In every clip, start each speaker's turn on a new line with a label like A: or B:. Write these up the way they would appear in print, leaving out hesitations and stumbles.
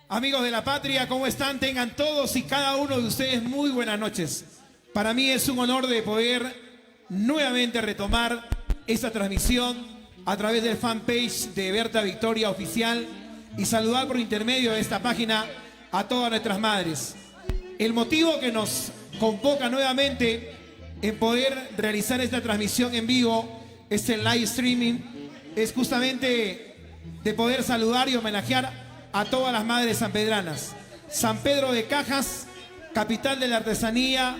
A: Amigos de la patria, ¿cómo están? Tengan todos y cada uno de ustedes muy buenas noches. Para mí es un honor de poder nuevamente retomar esta transmisión a través del fanpage de Berta Victoria Oficial y saludar por intermedio de esta página a todas nuestras madres. El motivo que nos convoca nuevamente en poder realizar esta transmisión en vivo, este live streaming, es justamente de poder saludar y homenajear a todas las madres sanpedranas. San Pedro de Cajas, capital de la artesanía.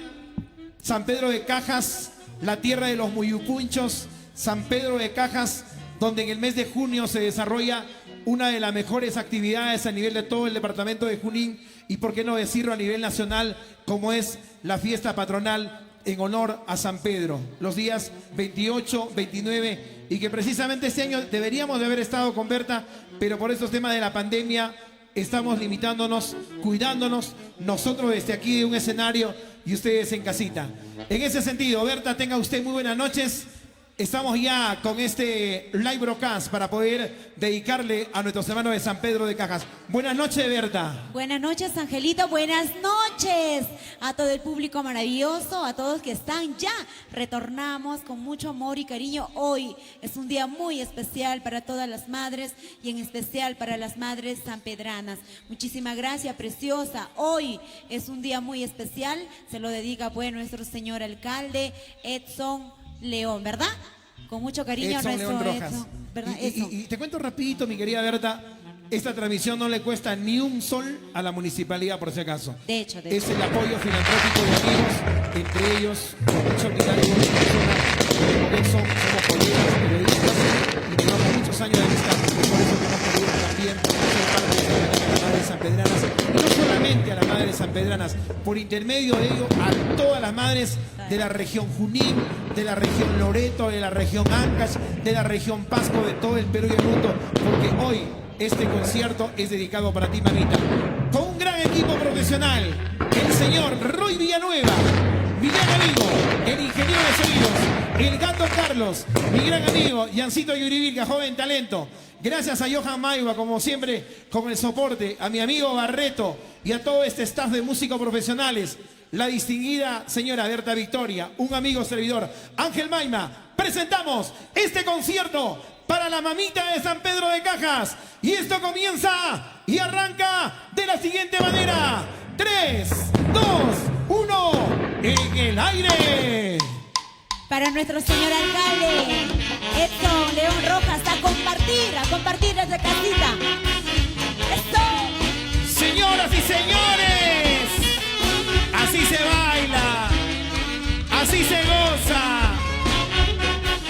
A: San Pedro de Cajas, la tierra de los muyupunchos. San Pedro de Cajas, donde en el mes de junio se desarrolla una de las mejores actividades a nivel de todo el departamento de Junín y por qué no decirlo a nivel nacional, como es la fiesta patronal en honor a San Pedro, los días 28, 29, y que precisamente este año deberíamos de haber estado con Berta, pero por estos temas de la pandemia estamos limitándonos, cuidándonos, nosotros desde aquí de un escenario y ustedes en casita. En ese sentido, Berta, tenga usted muy buenas noches. Estamos ya con este live broadcast para poder dedicarle a nuestros hermanos de San Pedro de Cajas. Buenas noches, Berta.
B: Buenas noches, Angelito. Buenas noches a todo el público maravilloso, a todos que están ya. Retornamos con mucho amor y cariño. Hoy es un día muy especial para todas las madres y en especial para las madres sanpedranas. Muchísimas gracias, preciosa. Hoy es un día muy especial. Se lo dedica pues nuestro señor alcalde Edson León, ¿verdad? Con mucho cariño
A: Edson
B: a nuestro
A: León Rojas.
B: Edson, ¿verdad?
A: Y te cuento rapidito, mi querida Berta, esta transmisión no le cuesta ni un sol a la municipalidad, por si acaso.
B: De hecho.
A: Es el apoyo filantrópico de amigos, entre ellos, con mucho humildad y buena persona, con eso somos colegas, periodistas, y tenemos muchos años de amistad. Y por eso que hemos podido también ser parte de las madres sanpedranas, y no solamente a las madres sanpedranas, por intermedio de ello a todas las madres de la región Junín, de la región Loreto, de la región Ancash, de la región Pasco, de todo el Perú y el mundo, porque hoy este concierto es dedicado para ti, mamita. Con un gran equipo profesional, el señor Roy Villanueva, mi gran amigo, el ingeniero de sonidos, el gato Carlos, mi gran amigo, Yancito Yuribilca, joven talento. Gracias a Johan Maiva, como siempre, con el soporte, a mi amigo Barreto y a todo este staff de músicos profesionales. La distinguida señora Berta Victoria, un amigo servidor, Ángel Maima, presentamos este concierto para la mamita de San Pedro de Cajas. Y esto comienza y arranca de la siguiente manera. 3, 2, 1, en el aire.
B: Para nuestro señor alcalde Edson León Rojas, a compartir desde casita. ¡Esto!
A: Señoras y señores, así se baila, así se goza.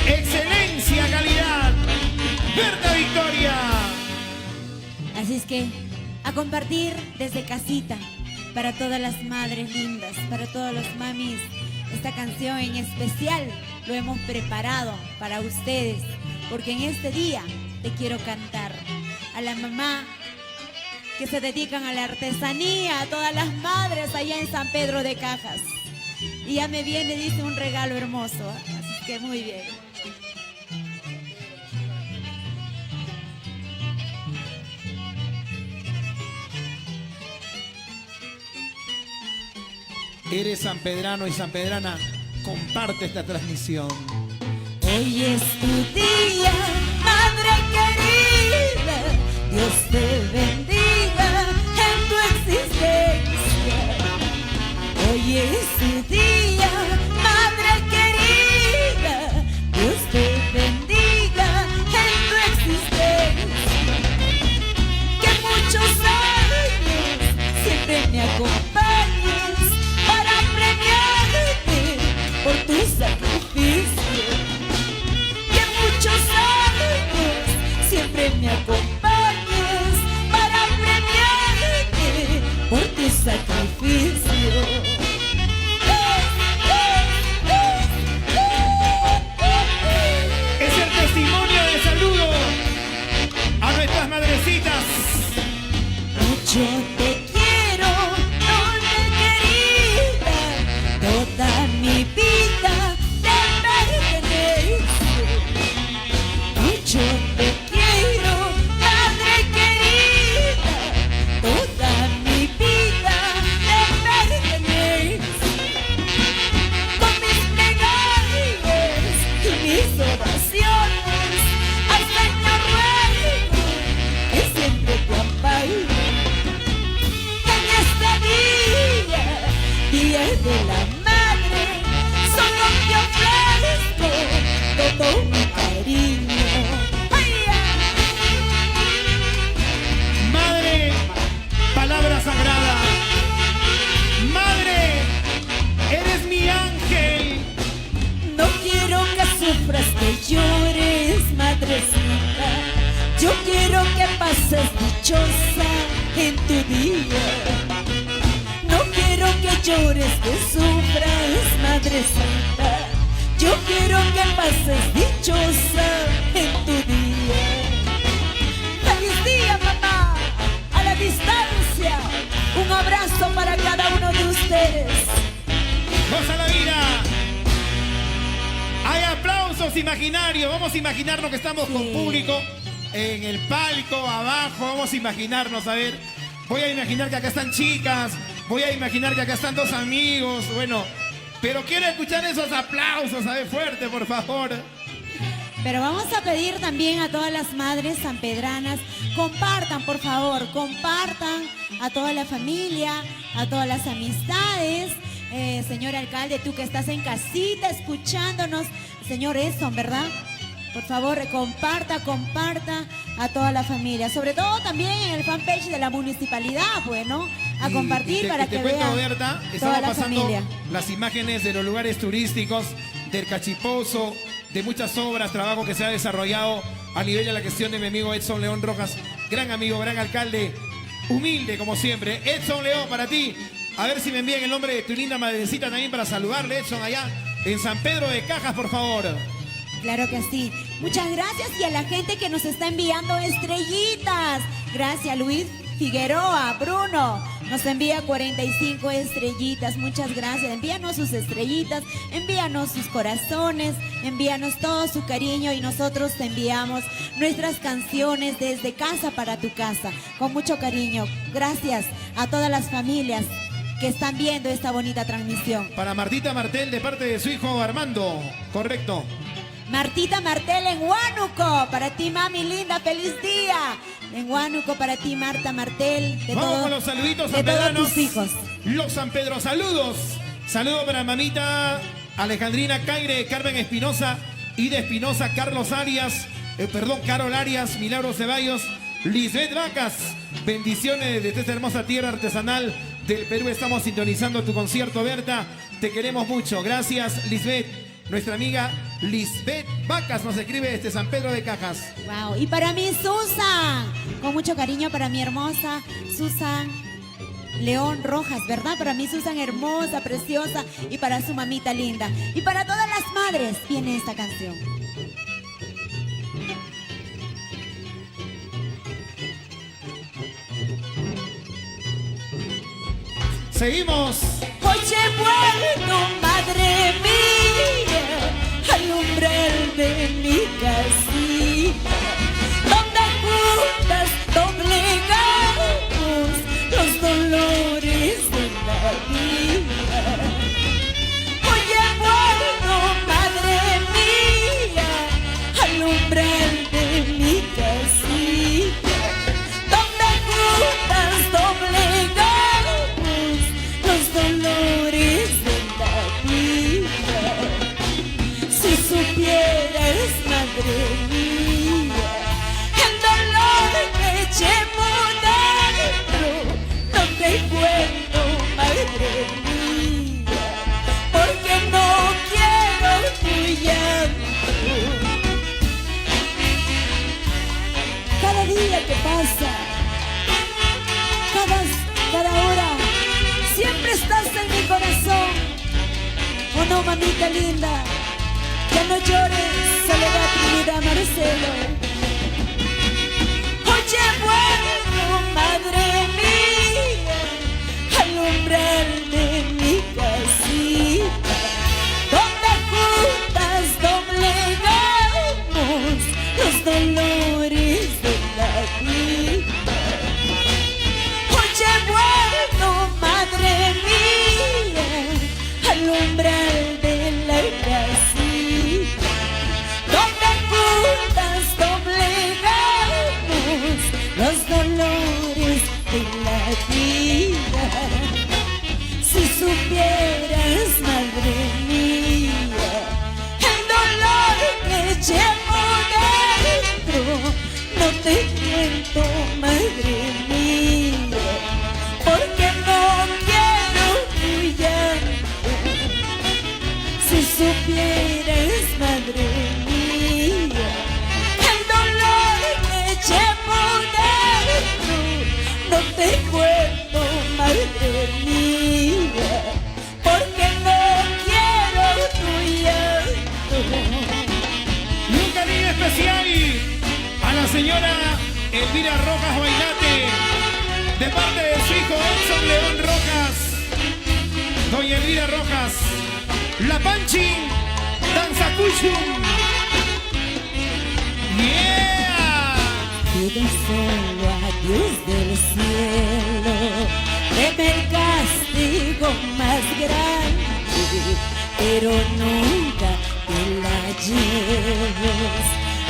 A: Excelencia, calidad. Berta Victoria.
B: Así es que a compartir desde casita para todas las madres lindas, para todos los mamis. Esta canción en especial lo hemos preparado para ustedes, porque en este día te quiero cantar a la mamá que se dedican a la artesanía, a todas las madres allá en San Pedro de Cajas. Y ya me viene, dice, un regalo hermoso, ¿eh? Así que muy bien.
A: Eres sanpedrano y sanpedrana, comparte esta transmisión.
B: Hoy es tu día, madre querida, Dios te bendiga en tu existencia. Hoy es tu día, madre querida, Dios te bendiga en tu existencia. Que muchos años siempre me acompañes para premiarte por tu sacrificio. Que muchos años siempre me acompañes para premiarte por tu sacrificio.
A: Es el testimonio de saludo a nuestras madrecitas.
B: Mucho te quiero, doña querida, toda mi vida te pertenece. Mucho te quiero, madre querida. quiero que pases dichosa en tu día. No quiero que llores, que sufras, Madre Santa. Yo quiero que pases dichosa en tu día. ¡Feliz día, mamá! A la distancia, un abrazo para cada uno de ustedes.
A: ¡Goza la vida! Hay aplausos imaginarios. Vamos a imaginarnos que estamos con público en el palco, abajo. Vamos a imaginarnos, a ver. Voy a imaginar que acá están chicas. Voy a imaginar que acá están dos amigos. Bueno, pero quiero escuchar esos aplausos, a ver, fuerte, por favor.
B: Pero vamos a pedir también a todas las madres sanpedranas, compartan, por favor, compartan a toda la familia, a todas las amistades. Señor alcalde, tú que estás en casita escuchándonos, señor Edson, ¿verdad? Por favor, comparta a toda la familia, sobre todo también en el fanpage de la municipalidad, pues, ¿no? A compartir para que vean
A: Berta,
B: toda
A: estamos
B: la
A: pasando
B: familia.
A: las imágenes de los lugares turísticos, del Cachipozo, de muchas obras, trabajo que se ha desarrollado a nivel de la gestión de mi amigo Edson León Rojas, gran amigo, gran alcalde, humilde como siempre. Edson León, para ti, a ver si me envían el nombre de tu linda madrecita también para saludarle, Edson, allá en San Pedro de Cajas, por favor.
B: Claro que sí. Muchas gracias y a la gente que nos está enviando estrellitas. Gracias, Luis Figueroa, Bruno. Nos envía 45 estrellitas. Muchas gracias. Envíanos sus estrellitas, envíanos sus corazones, envíanos todo su cariño y nosotros te enviamos nuestras canciones desde casa para tu casa. Con mucho cariño. Gracias a todas las familias que están viendo esta bonita transmisión.
A: Para Martita Martel, de parte de su hijo Armando. Correcto.
B: Martita Martel en Huánuco, para ti mami linda, feliz día. En Huánuco para ti Marta Martel, de
A: Vamos
B: todo,
A: con los saluditos
B: de todos
A: sanpedranos.
B: tus hijos.
A: Los San Pedro, saludos. Saludo para mamita Alejandrina Caire, Carmen Espinosa, Ida Espinosa, Carlos Arias, Carol Arias, Milagros Ceballos, Lisbeth Vacas. Bendiciones desde esta hermosa tierra artesanal del Perú. Estamos sintonizando tu concierto, Berta. Te queremos mucho. Gracias, Lisbeth. Nuestra amiga Lisbeth Vacas nos escribe desde San Pedro de Cajas.
B: Wow. Y para mí Susan, con mucho cariño para mi hermosa Susan León Rojas, ¿verdad? Para mí Susan hermosa, preciosa, y para su mamita linda. Y para todas las madres viene esta canción.
A: Seguimos.
B: Oye, bueno, madre mía, al umbral de mi casita, donde juntas doblegamos los dolores de la vida. Oye, bueno, madre mía, al umbral de mi casita, donde juntas doblegamos los dolores de la vida. Si supieras, madre mía, el dolor que llevo dentro, no te cuento, madre mía, porque no quiero tu llanto. Cada día que pasa, cada hora, siempre estás en mi corazón. Oh no, mamita linda, ya no llores, soledad, Trinidad, Marcelo. Oye, bueno, madre mía, al umbral de mi casita, donde juntas doblegamos los dolores de la vida. Oye, bueno, madre mía, al umbral de la casita, donde juntas doblegamos los dolores de la vida. Si supieras, madre mía, el dolor que llevo dentro, no te cuento, madre mía, porque no quiero tu llanto. Si supieras, madre mía, el dolor que llevo
A: Elvira Rojas Bailate, de parte de su hijo Edson León Rojas. Doña Elvira Rojas, La Panchi, Danza Cuchum. ¡Yeah!
B: Pido solo a Dios del cielo, deme el castigo más grande, pero nunca te la lleves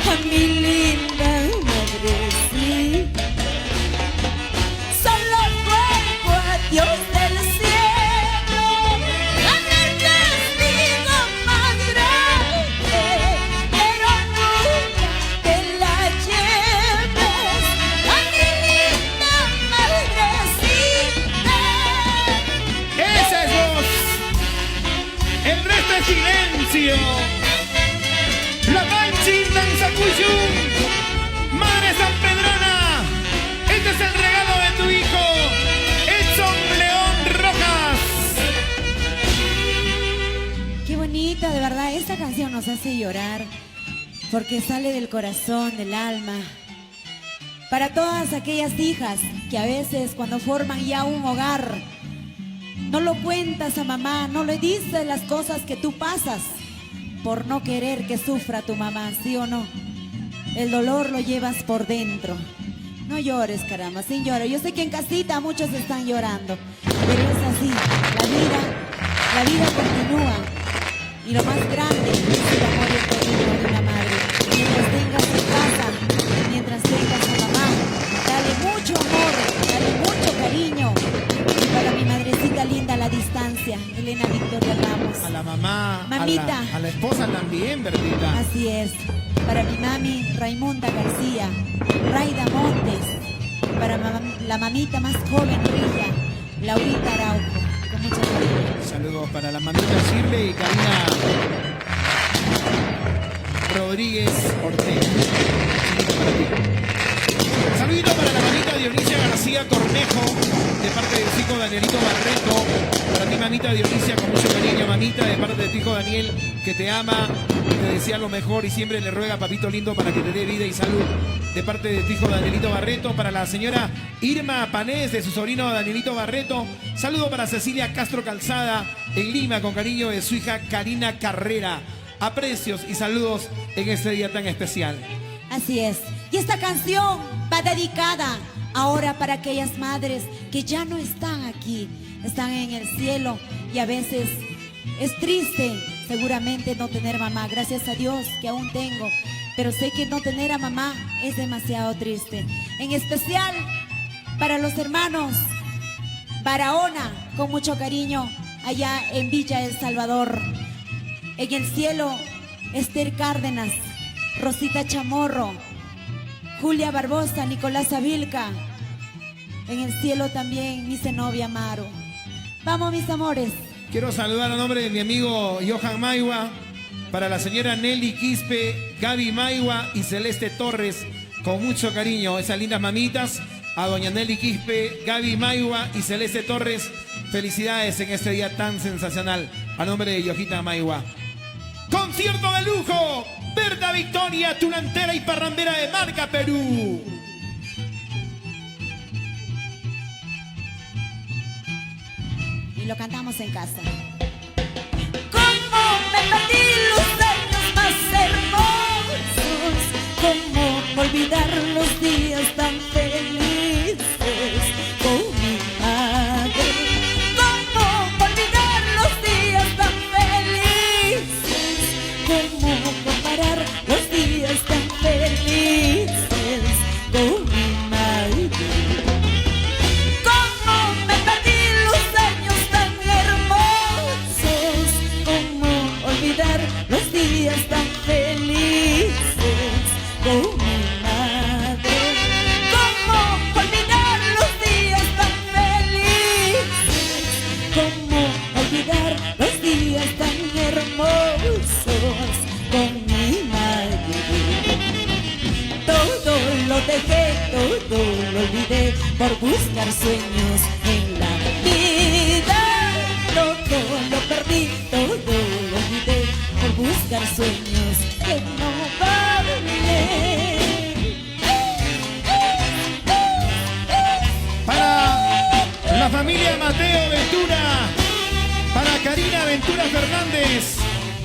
B: a mi linda madrecita. Solo ruego a Dios del cielo, dame el castigo más grande, pero nunca te la lleves a mi linda madrecita.
A: ¡Esa es voz! El resto es silencio. La Panchi, Danza Cuchum, Madre San Pedrana, este es el regalo de tu hijo, Edson León Rojas.
B: Qué bonita, de verdad, esta canción nos hace llorar porque sale del corazón, del alma. Para todas aquellas hijas que a veces cuando forman ya un hogar, no lo cuentas a mamá, no le dices las cosas que tú pasas por no querer que sufra tu mamá, ¿sí o no? El dolor lo llevas por dentro. No llores, caramba, sin llorar. Yo sé que en casita muchos están llorando, pero es así, la vida continúa. Y lo más grande es el amor y el cariño de una madre. Mientras tengas en casa, mientras tengas a mamá, dale mucho amor, dale mucho cariño. Y para mi madrecita linda a la distancia, Elena Victoria Ramos.
A: A la mamá,
B: Mamita.
A: a la esposa también, ¿verdad?
B: Así es. Para mi mami Raimunda García, Raida Montes. Para la mamita más joven, Rilla, Laurita Araujo. Con mucho cariño.
A: Saludos para la mamita Shirley y Karina Rodríguez Ortega. Saludito para la mamita Dionisia García Cornejo, de parte de su hijo Danielito Barreto. Para ti, mamita Dionisia, con mucho cariño, mamita, de parte de tu hijo Daniel, que te ama, te desea lo mejor y siempre le ruega, papito lindo, para que te dé vida y salud. De parte de tu hijo Danielito Barreto. Para la señora Irma Panés, de su sobrino Danielito Barreto. Saludo para Cecilia Castro Calzada, en Lima, con cariño de su hija Karina Carrera. Aprecios y saludos en este día tan especial.
B: Así es. Y esta canción va dedicada ahora para aquellas madres que ya no están aquí, están en el cielo, y a veces es triste seguramente no tener mamá. Gracias a Dios que aún tengo, pero sé que no tener a mamá es demasiado triste. En especial para los hermanos Barahona, con mucho cariño, allá en Villa El Salvador. En el cielo, Esther Cárdenas, Rosita Chamorro, Julia Barbosa, Nicolás Avilca. En el cielo también mi Zenobia Amaro. Vamos, mis amores.
A: Quiero saludar a nombre de mi amigo Johan Maigua, para la señora Nelly Quispe, Gaby Maigua y Celeste Torres, con mucho cariño, esas lindas mamitas. A doña Nelly Quispe, Gaby Maigua y Celeste Torres, felicidades en este día tan sensacional. A nombre de Yojita Maigua. Concierto de lujo, Berta Victoria, tunantera y parrambera de marca Perú.
B: Y lo cantamos en casa. ¿Cómo me perdí los años más hermosos? ¿Cómo olvidar los días tan felices con mi madre? ¿Cómo olvidar los días tan felices? ¿Cómo comparar los días tan felices con mi madre? ¿Cómo me perdí los años tan hermosos? ¿Cómo olvidar los días tan felices con mi madre? ¿Cómo olvidar los días tan felices? ¿Cómo olvidar los días tan hermosos con mi madre? Todo lo dejé, todo lo olvidé por buscar sueños en la vida. Todo lo perdí, todo lo olvidé por buscar sueños que no valen.
A: La familia Mateo Ventura, para Karina Ventura Fernández,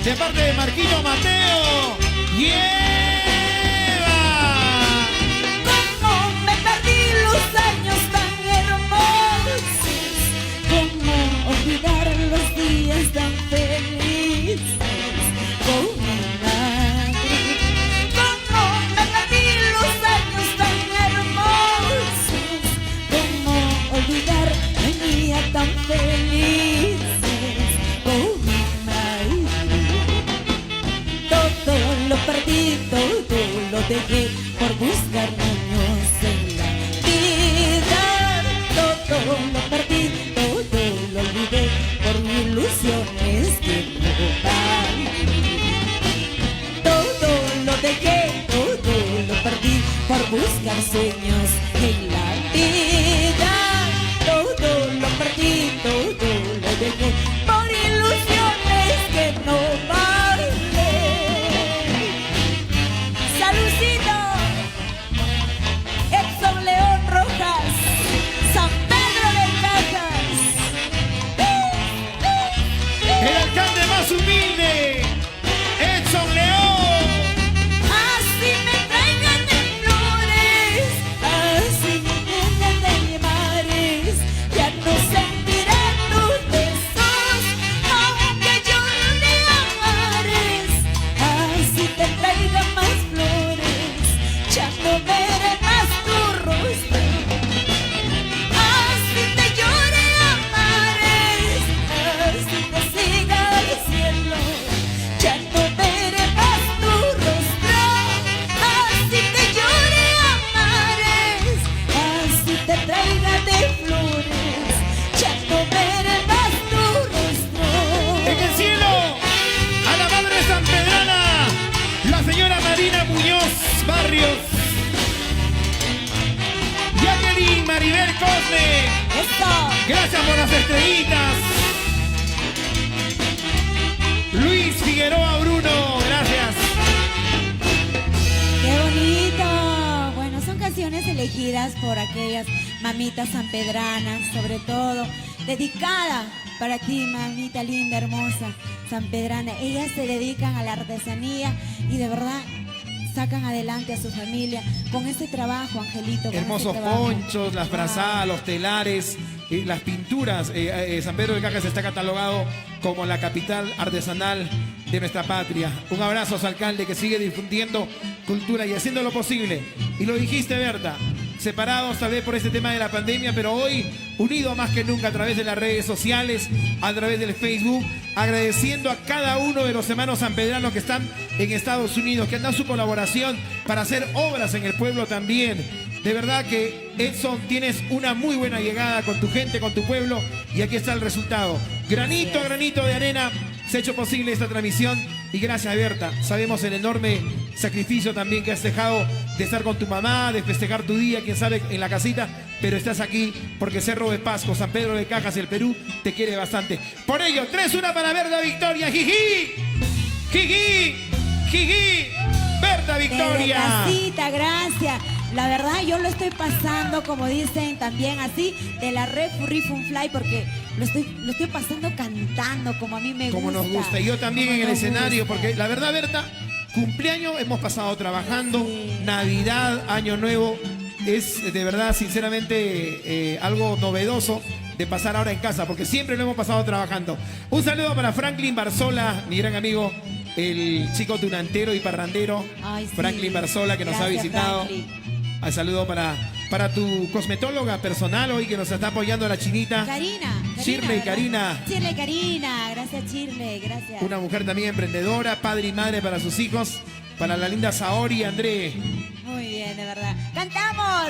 A: de parte de Marquino Mateo. ¡Lleva!
B: Cómo me perdí los años tan hermosos, cómo olvidar los días tan felices con mi madre. Cómo me perdí los años tan hermosos, cómo olvidar mi día tan felices con mi madre. Todo lo perdí, todo lo dejé por buscar años en la vida. Todo lo perdí, todo lo olvidé por ilusiones que no van. Todo lo dejé, todo lo perdí por buscar sueños en la vida. Todo lo perdí, todo lo dejé por ilusiones que no valen. Saludcito, Edson León Rojas, San Pedro de Cajas.
A: El alcalde más humilde, Edson León.
B: Así me traigan de flores, así me traigan de mares, ya no sentiré tus besos, aunque yo no te amares. Así te traigan más flores, ya no veré más tu rostro. Así te llore amares, así te siga al cielo, ya no veré más tu rostro. Así te llore amares, así te traiga de flores, ya no veré más tu rostro.
A: En el cielo, a la madre sanpedrana, la señora Marina Muñoz Barrios. Jacqueline Maribel Cosme,
B: Esto,
A: gracias por las estrellitas. Luis Figueroa Bruno, gracias.
B: qué bonito. Bueno, son canciones elegidas por aquellas mamitas sanpedranas, sobre todo dedicada para ti, mamita linda, hermosa, sanpedrana. Ellas se dedican a la artesanía y de verdad sacan adelante a su familia con este trabajo, Angelito. con
A: Hermosos
B: este trabajo.
A: ponchos, las frazadas, los telares, las pinturas. San Pedro de Cajas está catalogado como la capital artesanal de nuestra patria. Un abrazo a su alcalde que sigue difundiendo cultura y haciendo lo posible. Y lo dijiste, Berta, separados tal vez por este tema de la pandemia, pero hoy unidos más que nunca a través de las redes sociales, a través del Facebook, agradeciendo a cada uno de los hermanos sanpedranos que están en Estados Unidos, que han dado su colaboración para hacer obras en el pueblo también. De verdad que, Edson, tienes una muy buena llegada con tu gente, con tu pueblo, y aquí está el resultado. Granito a granito de arena se ha hecho posible esta transmisión, y gracias, Berta. Sabemos el enorme sacrificio también que has dejado de estar con tu mamá, de festejar tu día, quién sabe, en la casita, pero estás aquí porque Cerro de Pasco, San Pedro de Cajas, el Perú, te quiere bastante. Por ello, 3-1 para Berta Victoria. ¡Jiji! ¡Jiji! ¡Jiji! ¡Berta Victoria!
B: Desde casita, gracias. La verdad yo lo estoy pasando, como dicen también así, de la red Furry-Fun-Fly, porque lo estoy pasando cantando como a mí me
A: Como
B: gusta.
A: nos gusta. Y yo también
B: Como
A: en el
B: nos
A: escenario,
B: gusta.
A: porque la verdad, Berta, cumpleaños hemos pasado trabajando,
B: Sí.
A: Navidad, Año Nuevo, es de verdad, sinceramente, algo novedoso de pasar ahora en casa, porque siempre lo hemos pasado trabajando. Un saludo para Franklin Barzola, mi gran amigo, el chico tunantero y parrandero,
B: Ay, sí.
A: Franklin Barzola, que nos ha
B: Gracias,
A: visitado.
B: Franklin.
A: Un saludo para tu cosmetóloga personal hoy, que nos está apoyando la chinita.
B: Karina.
A: Shirley,
B: ¿verdad?
A: Karina.
B: Shirley, Karina. Gracias, Shirley. Gracias.
A: Una mujer también emprendedora, padre y madre para sus hijos, para la linda Saori André.
B: Muy bien, de verdad.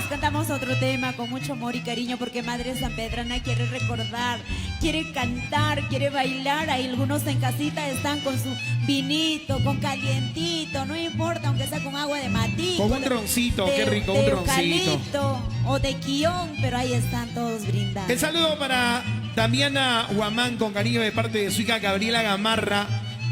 B: Cantamos otro tema con mucho amor y cariño, porque Madre Sanpedrana quiere recordar, quiere cantar, quiere bailar. Ahí algunos en casita están con su vinito, con calientito, no importa, aunque sea con agua de matico.
A: Con un roncito, qué rico, un
B: de
A: roncito.
B: eucalipto o de quión, pero ahí están todos brindando.
A: El saludo para Damiana Huamán, con cariño de parte de su hija Gabriela Gamarra.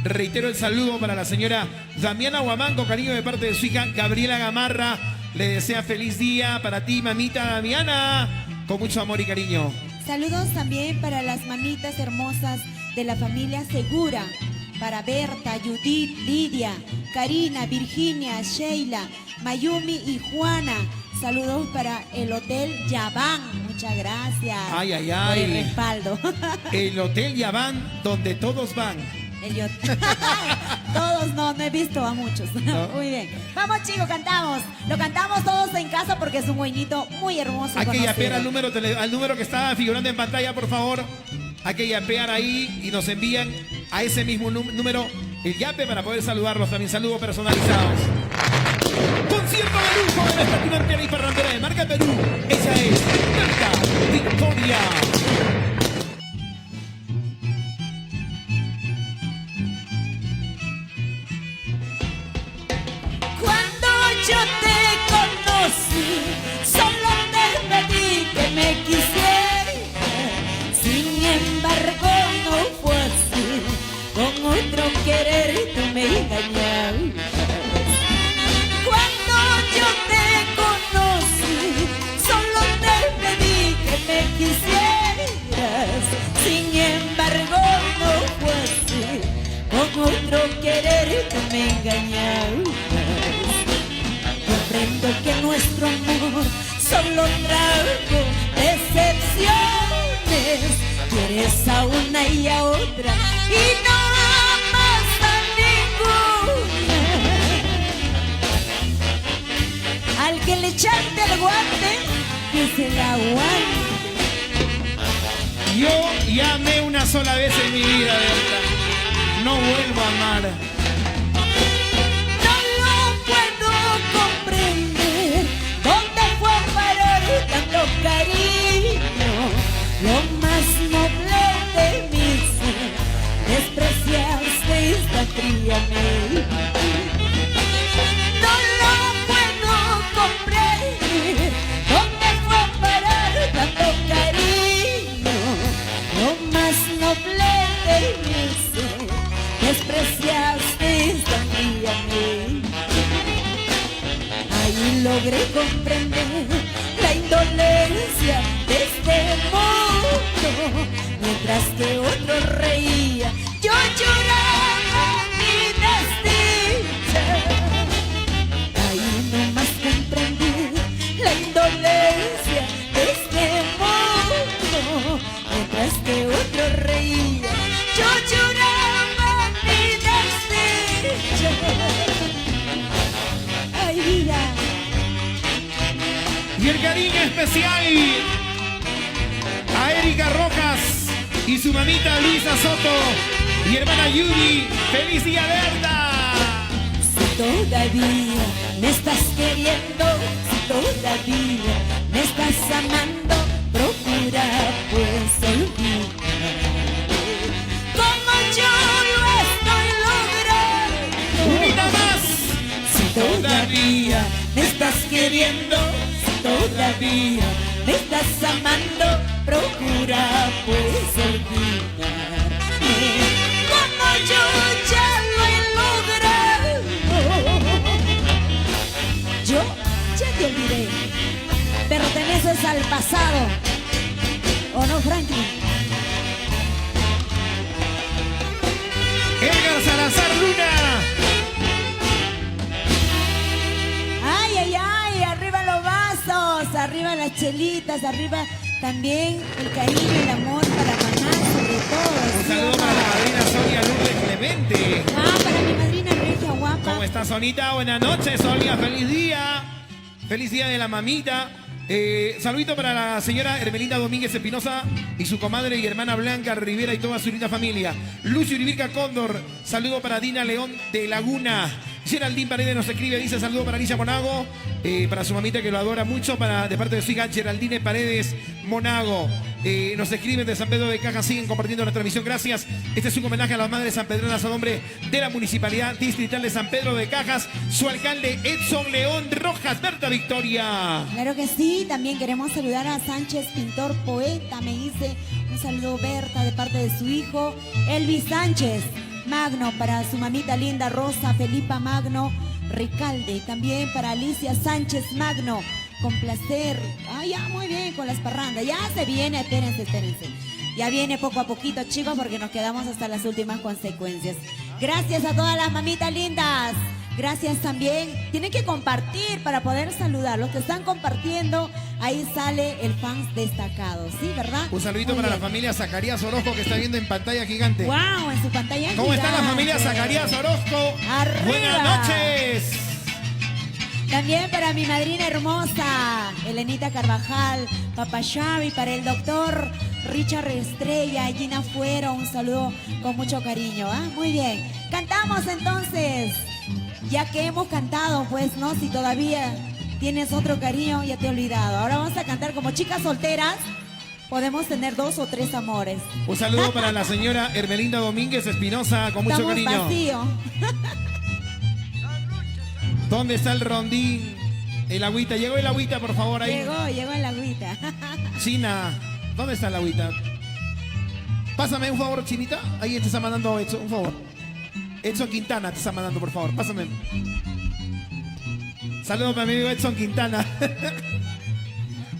A: Reitero el saludo para la señora Damiana Huamán, con cariño de parte de su hija Gabriela Gamarra. Le desea feliz día para ti, mamita Damiana, con mucho amor y cariño.
B: Saludos también para las mamitas hermosas de la familia Segura, para Berta, Judith, Lidia, Karina, Virginia, Sheila, Mayumi y Juana. Saludos para el Hotel Yaván. Muchas gracias
A: Ay, ay,
B: por el
A: ay.
B: respaldo.
A: El Hotel Yaván, donde todos van.
B: Todos no he visto a muchos.
A: No.
B: Muy bien. Vamos chicos, cantamos. Lo cantamos todos en casa porque es un buenito muy hermoso.
A: Hay que
B: conocido.
A: yapear al número que está figurando en pantalla, por favor. Hay que yapear ahí y nos envían a ese mismo número el yape para poder saludarlos. También saludos personalizados. Concierto de lujo de nuestra clientela y parrandera de marca Perú. Ella es Berta Victoria.
B: Cuando yo te conocí, solo te pedí que me quisieras. Sin embargo, no fue así. Con otro querer tú me engañabas. Cuando yo te conocí, solo te pedí que me quisieras. Sin embargo, no fue así. Con otro querer tú me engañabas. Comprendo que nuestro amor solo trajo decepciones. Quieres a una y a otra y no amas a ninguna. Al que le echaste el guante, que se la aguante.
A: Yo ya amé una sola vez en mi vida, Berta. No vuelvo a amar.
B: No lo puedo comprender. ¿Dónde fue a parar tanto cariño? Lo más noble de mi ser, despreciaste esta fría mente. No lo puedo comprender. ¿Dónde fue a parar tanto cariño? Lo más noble de mi ser, despreciaste esta fría mente. Ahí logré comprender la indolencia de este mundo. Mientras que otro reía, yo lloraba mi desdicha. Ahí nomás comprendí la indolencia de este mundo. Mientras que otro reía, yo lloraba mi desdicha. Ay, vida.
A: Y el cariño especial a Erika Rojas y su mamita Luisa Soto y hermana Yuri. ¡Feliz día, Berta!
B: Si todavía me estás queriendo, si todavía me estás amando, procura pues olvidar como yo lo estoy logrando.
A: ¡Unita más!
B: Si todavía me estás queriendo, si todavía me estás amando, procura pues olvidarme como yo ya lo he logrado. Yo ya te olvidé, perteneces al pasado, ¿o no, Franklin?
A: Edgar Salazar Luna.
B: Ay, ay, ay, arriba los vasos, arriba las chelitas, arriba también el cariño y el amor para mamá, sobre todo.
A: Un saludo para la madrina Sonia Lourdes Clemente.
B: Ah, para mi madrina Regia guapa.
A: ¿Cómo está, Sonita? Buenas noches, Sonia. Feliz día. Feliz día de la mamita. Saludito para la señora Hermelinda Domínguez Espinosa y su comadre y hermana Blanca Rivera y toda su linda familia. Lucio Uribica Cóndor. Saludo para Dina León de Laguna. Geraldine Paredes nos escribe, dice saludo para Alicia Monago, para su mamita que lo adora mucho, de parte de su hija Geraldine Paredes Monago. Nos escriben de San Pedro de Cajas, siguen compartiendo la transmisión, gracias. Este es un homenaje a las madres sanpedranas a nombre de la Municipalidad Distrital de San Pedro de Cajas, su alcalde Edson León Rojas. Berta Victoria.
B: Claro que sí, también queremos saludar a Sánchez, pintor, poeta, me dice un saludo Berta de parte de su hijo Elvis Sánchez Magno, para su mamita linda Rosa Felipa Magno Ricalde, también para Alicia Sánchez Magno, complacer. Ah, ya, muy bien, con las parrandas. Ya se viene, espérense. Ya viene poco a poquito, chicos, porque nos quedamos hasta las últimas consecuencias. Gracias a todas las mamitas lindas. Gracias también. Tienen que compartir para poder saludar. Los que están compartiendo, ahí sale el fans destacado, ¿sí? ¿Verdad?
A: Un saludito
B: Muy
A: para
B: bien.
A: la familia Zacarías Orozco que está viendo en pantalla gigante.
B: ¡Wow! En su pantalla
A: ¿Cómo está la
B: gigante.
A: familia Zacarías Orozco?
B: ¡Arriba!
A: Buenas noches.
B: También para mi madrina hermosa, Elenita Carvajal, Papá Xavi, para el doctor Richard Estrella, Gina Fuero, un saludo con mucho cariño. ¿Ah? Muy bien. Cantamos entonces. Ya que hemos cantado, pues, ¿no? Si todavía tienes otro cariño, ya te he olvidado. Ahora vamos a cantar como chicas solteras. Podemos tener 2 o 3 amores.
A: Un saludo para la señora Hermelinda Domínguez Espinosa, con mucho
B: Estamos
A: cariño.
B: vacío.
A: ¿Dónde está el rondín? El agüita. Llegó el agüita, por favor, ahí.
B: Llegó el agüita.
A: China, ¿dónde está el agüita? Pásame un favor, Chinita. Ahí te está mandando Edson, un favor. Edson Quintana te está mandando, por favor. Pásame. Saludos para mi amigo Edson Quintana.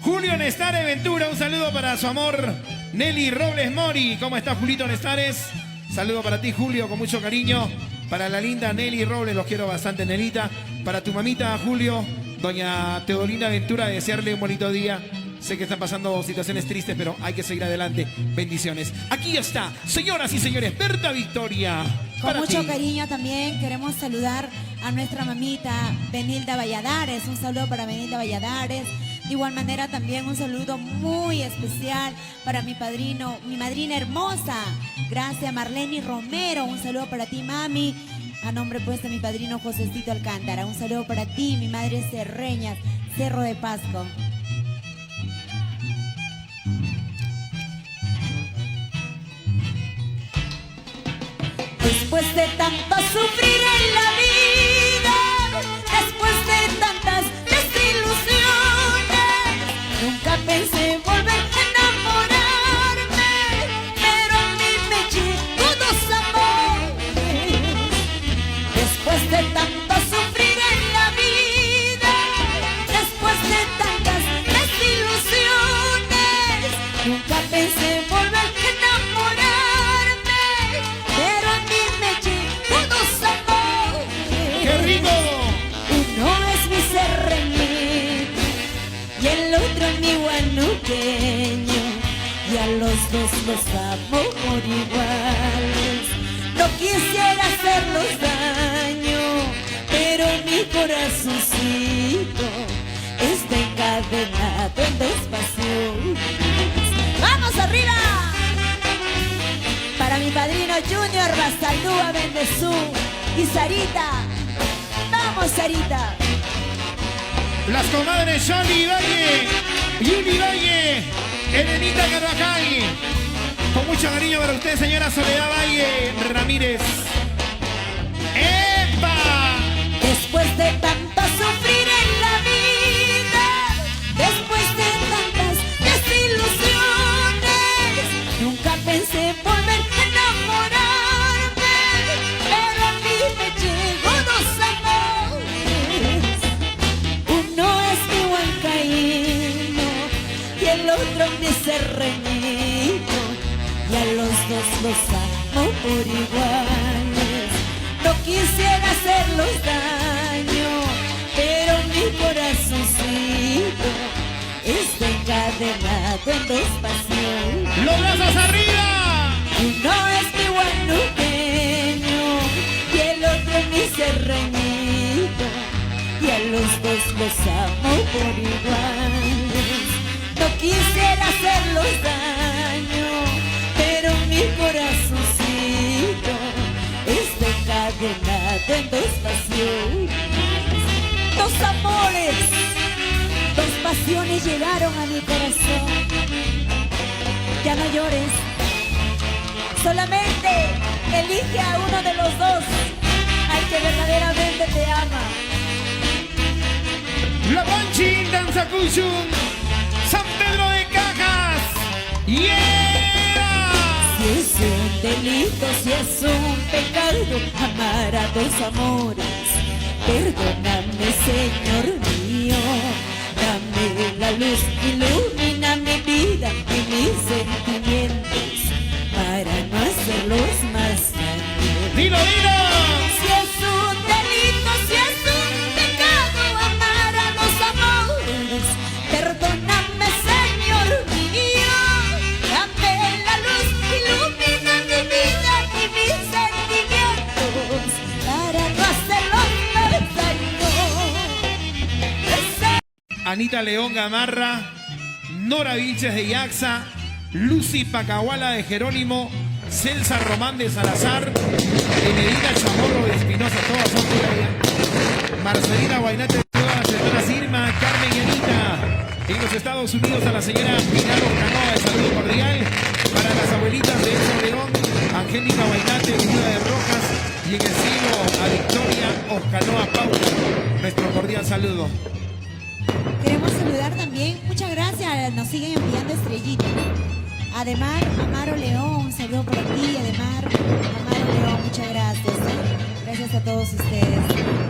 A: Julio Nestare Ventura, un saludo para su amor Nelly Robles Mori. ¿Cómo está Julito Nestares? Saludo para ti, Julio, con mucho cariño. Para la linda Nelly Robles, los quiero bastante, Nelita. Para tu mamita, Julio, doña Teodolina Ventura, desearle un bonito día. Sé que están pasando situaciones tristes, pero hay que seguir adelante. Bendiciones. Aquí está, señoras y señores, Berta Victoria.
B: Con
A: para
B: mucho
A: ti.
B: cariño también queremos saludar a nuestra mamita Benilda Valladares. Un saludo para Benilda Valladares. De igual manera también un saludo muy especial para mi padrino, mi madrina hermosa. Gracias, Marlene Romero. Un saludo para ti, mami. A nombre pues de mi padrino Josecito Alcántara. Un saludo para ti, mi madre Cerreñas, Cerro de Pasco. Después de tanto sufrir en la vida, después de tantas desilusiones, nunca pensé volver a enamorarme, pero a mí me llegó 2 amores. Después de tanto sufrir en la vida, después de tantas desilusiones, nunca pensé volver a enamorarme. Pero a mí me llegó 2 amores.
A: ¡Qué rico!
B: Uno es mi serreñito y el otro es mi guanuqueño. Y a los 2 los amo por iguales. No quisiera hacerlos daño, pero mi corazoncito está encadenado en 2 pasiones. ¡Vamos arriba! Para mi padrino Junior Basaldúa Bendezú y Sarita. ¡Vamos, Sarita!
A: Las comadres Johnny Valle, Yuli Valle, Elenita Carvajal. Con mucho cariño para usted, señora Soledad Valle Ramírez. ¡Epa!
B: Después de tanto sufrir en la vida, después de tantas desilusiones, nunca pensé volver a enamorarme, pero a mí me llegó 2 amores. Uno es mi huancaíno y el otro mi serreñito, y a los 2 los amo por iguales. No quisiera hacerlos daño, pero mi corazoncito está encadenado en 2 pasiones.
A: ¡Los brazos arriba!
B: Uno es mi guanuqueño y el otro es mi serreñito, y a los 2 los amo por iguales. No quisiera hacerlos daño, pero mi corazoncito está encadenado en 2 pasiones. 2 amores, 2 pasiones llegaron a mi corazón. Ya no llores, solamente elige a uno de los 2, al que verdaderamente te ama.
A: La Panchi Danzacuchun, San Pedro de Cajas. ¡Yeah!
B: Si es un delito, si es un pecado, amar a 2 amores, perdóname, Señor mío, dame la luz ilumina mi vida y mis sentimientos para no hacerlos más daño.
A: ¡Dilo, dilo!
B: Si es un delito, si es un pecado amar a los amores, perdóname, Señor mío. Dame la luz, ilumina mi vida y mis sentimientos para no hacerlos más daño.
A: Anita León Gamarra, Nora Vilches de Yaxa, Lucy Pacahuala de Jerónimo, Celsa Román de Salazar, Enedina Chamorro de Espinosa, todas son por allá. Marcelina Guainate de Todas, señora Irma, Carmen y Anita. En los Estados Unidos a la señora Pilar Oscanoa, de saludo cordial. Para las abuelitas de Elsa León, Angélica Guainate, viuda de Rojas. Y en el cielo a Victoria Oscanoa Paula, nuestro cordial saludo.
B: Queremos saludar también, muchas gracias, nos siguen enviando estrellitas. Ademar, Amaro León, un saludo por aquí, Ademar, Amaro León, muchas gracias. Gracias a todos ustedes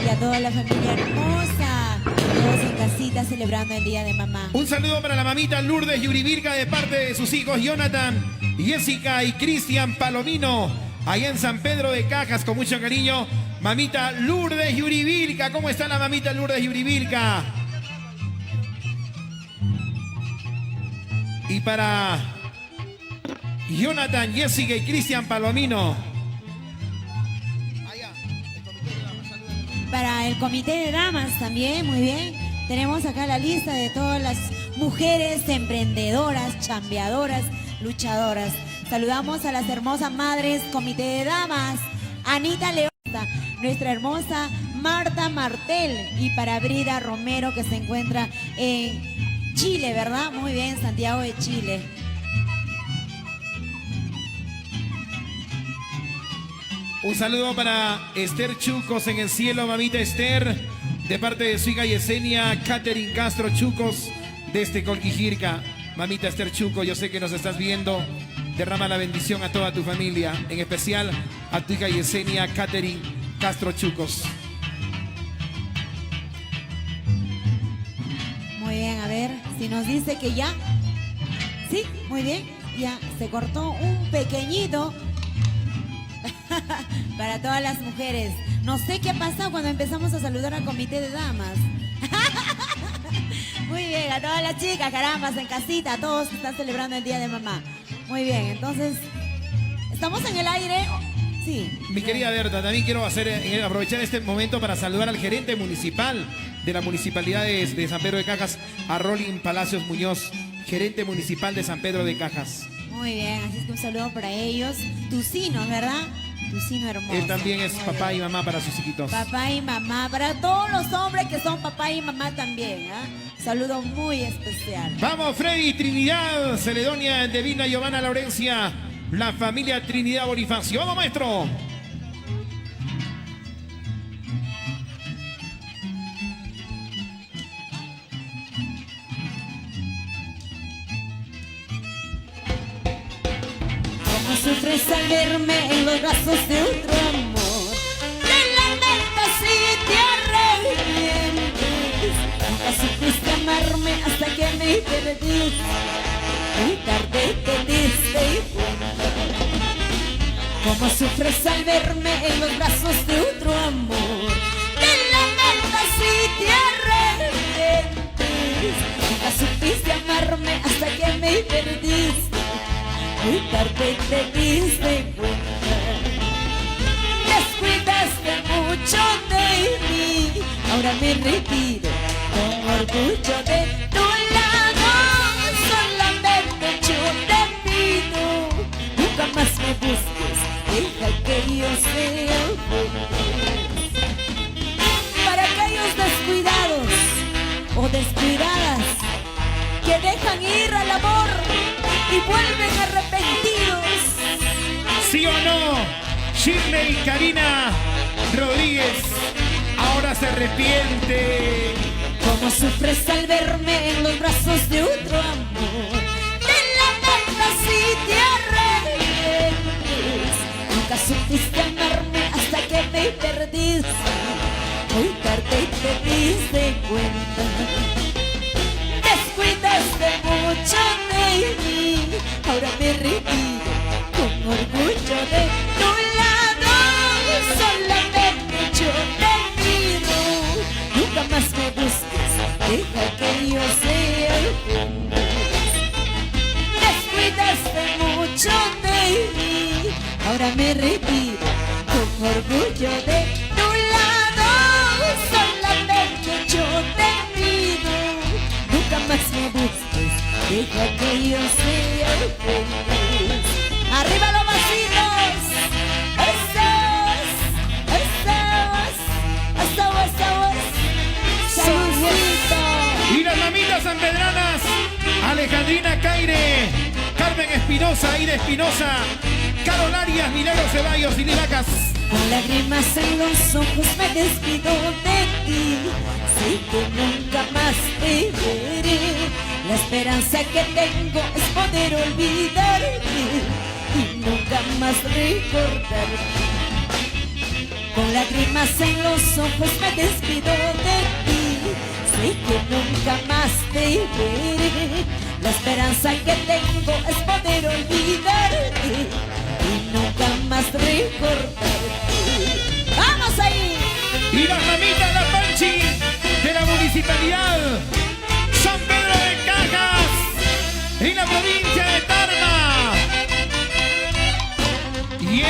B: y a toda la familia hermosa, todos en casita celebrando el Día de Mamá.
A: Un saludo para la mamita Lourdes Yurivirga de parte de sus hijos Jonathan, Jessica y Cristian Palomino, allá en San Pedro de Cajas, con mucho cariño. Mamita Lourdes Yurivirga, ¿cómo está la mamita Lourdes Yurivirga? Y para Jonathan, Jessica y Cristian Palomino.
B: Para el comité de damas también, muy bien. Tenemos acá la lista de todas las mujeres emprendedoras, chambeadoras, luchadoras. Saludamos a las hermosas madres, comité de damas, Anita León, nuestra hermosa Marta Martel, y para Brida Romero, que se encuentra en Chile, ¿verdad? Muy bien, Santiago de Chile.
A: Un saludo para Esther Chucos en el cielo, mamita Esther, de parte de su hija Yesenia Catherine Castro Chucos, desde Colquijirca. Mamita Esther Chuco, yo sé que nos estás viendo. Derrama la bendición a toda tu familia, en especial a tu hija Yesenia Catherine Castro Chucos.
B: Muy bien, a ver si nos dice que ya. Sí, muy bien, ya se cortó un pequeñito para todas las mujeres. No sé qué pasa cuando empezamos a saludar al comité de damas. Muy bien, a todas las chicas, carambas, en casita, a todos que están celebrando el Día de Mamá. Muy bien, entonces, ¿estamos en el aire? Sí.
A: Mi querida Berta, también quiero aprovechar este momento para saludar al gerente municipal de la Municipalidad de San Pedro de Cajas, a Rolin Palacios Muñoz, gerente municipal de San Pedro de Cajas.
B: Muy bien, así es que un saludo para ellos. Tucino, ¿verdad? Tucino hermoso.
A: Él también es
B: muy
A: papá
B: bien.
A: Y mamá para sus hijitos.
B: Papá y mamá, para todos los hombres que son papá y mamá también, ¿eh? Saludo muy especial.
A: Vamos, Freddy, Trinidad, Celedonia, Devina, Giovanna, Laurencia, la familia Trinidad Bonifacio. ¡Vamos, maestro!
B: Cómo sufres al verme en los brazos de otro amor. Te lamentas y te arrepientes. Nunca supiste amarme hasta que me perdí. Muy tarde te diste cuenta. Cómo sufres al verme en los brazos de otro amor. Te lamentas y te arrepientes. Nunca supiste amarme hasta que me perdiste. Muy tarde te diste cuenta. Descuidaste mucho de mí. Ahora me retiro con orgullo de tu lado. Solamente yo te pido, nunca más me busques. Deja que yo sea feliz. Para aquellos descuidados o descuidadas que dejan ir al amor y vuelven arrepentidos.
A: ¿Sí o no? Shirley Karina Rodríguez ahora se arrepiente.
B: Cómo sufres al verme en los brazos de otro amor. Te lamentas y te arrepientes. Nunca supiste amarme hasta que me perdiste. Muy tarde te diste cuenta. me retiro con orgullo de tu lado. Solamente yo te pido, nunca más me busques, deja que yo sea feliz. ¡Arriba los vasitos! ¡Esos! ¡Saludcito!
A: Y las mamitas sanpedranas, Alejandrina Caire, Carmen Espinosa, Aida Espinosa, Carol Arias, Milagro Ceballos y Livacas.
B: Con lágrimas en los ojos me despido de ti. Sé que nunca más te veré. La esperanza que tengo es poder olvidarte y nunca más recordarte. Con lágrimas en los ojos me despido de ti. Sé que nunca más te veré. La esperanza que tengo es poder olvidarte y nunca más recordarte. ¡Vamos ahí!
A: Y las mamitas La Panchi de la Municipalidad San Pedro de Cajas en la provincia de Tarma. ¡Lleva!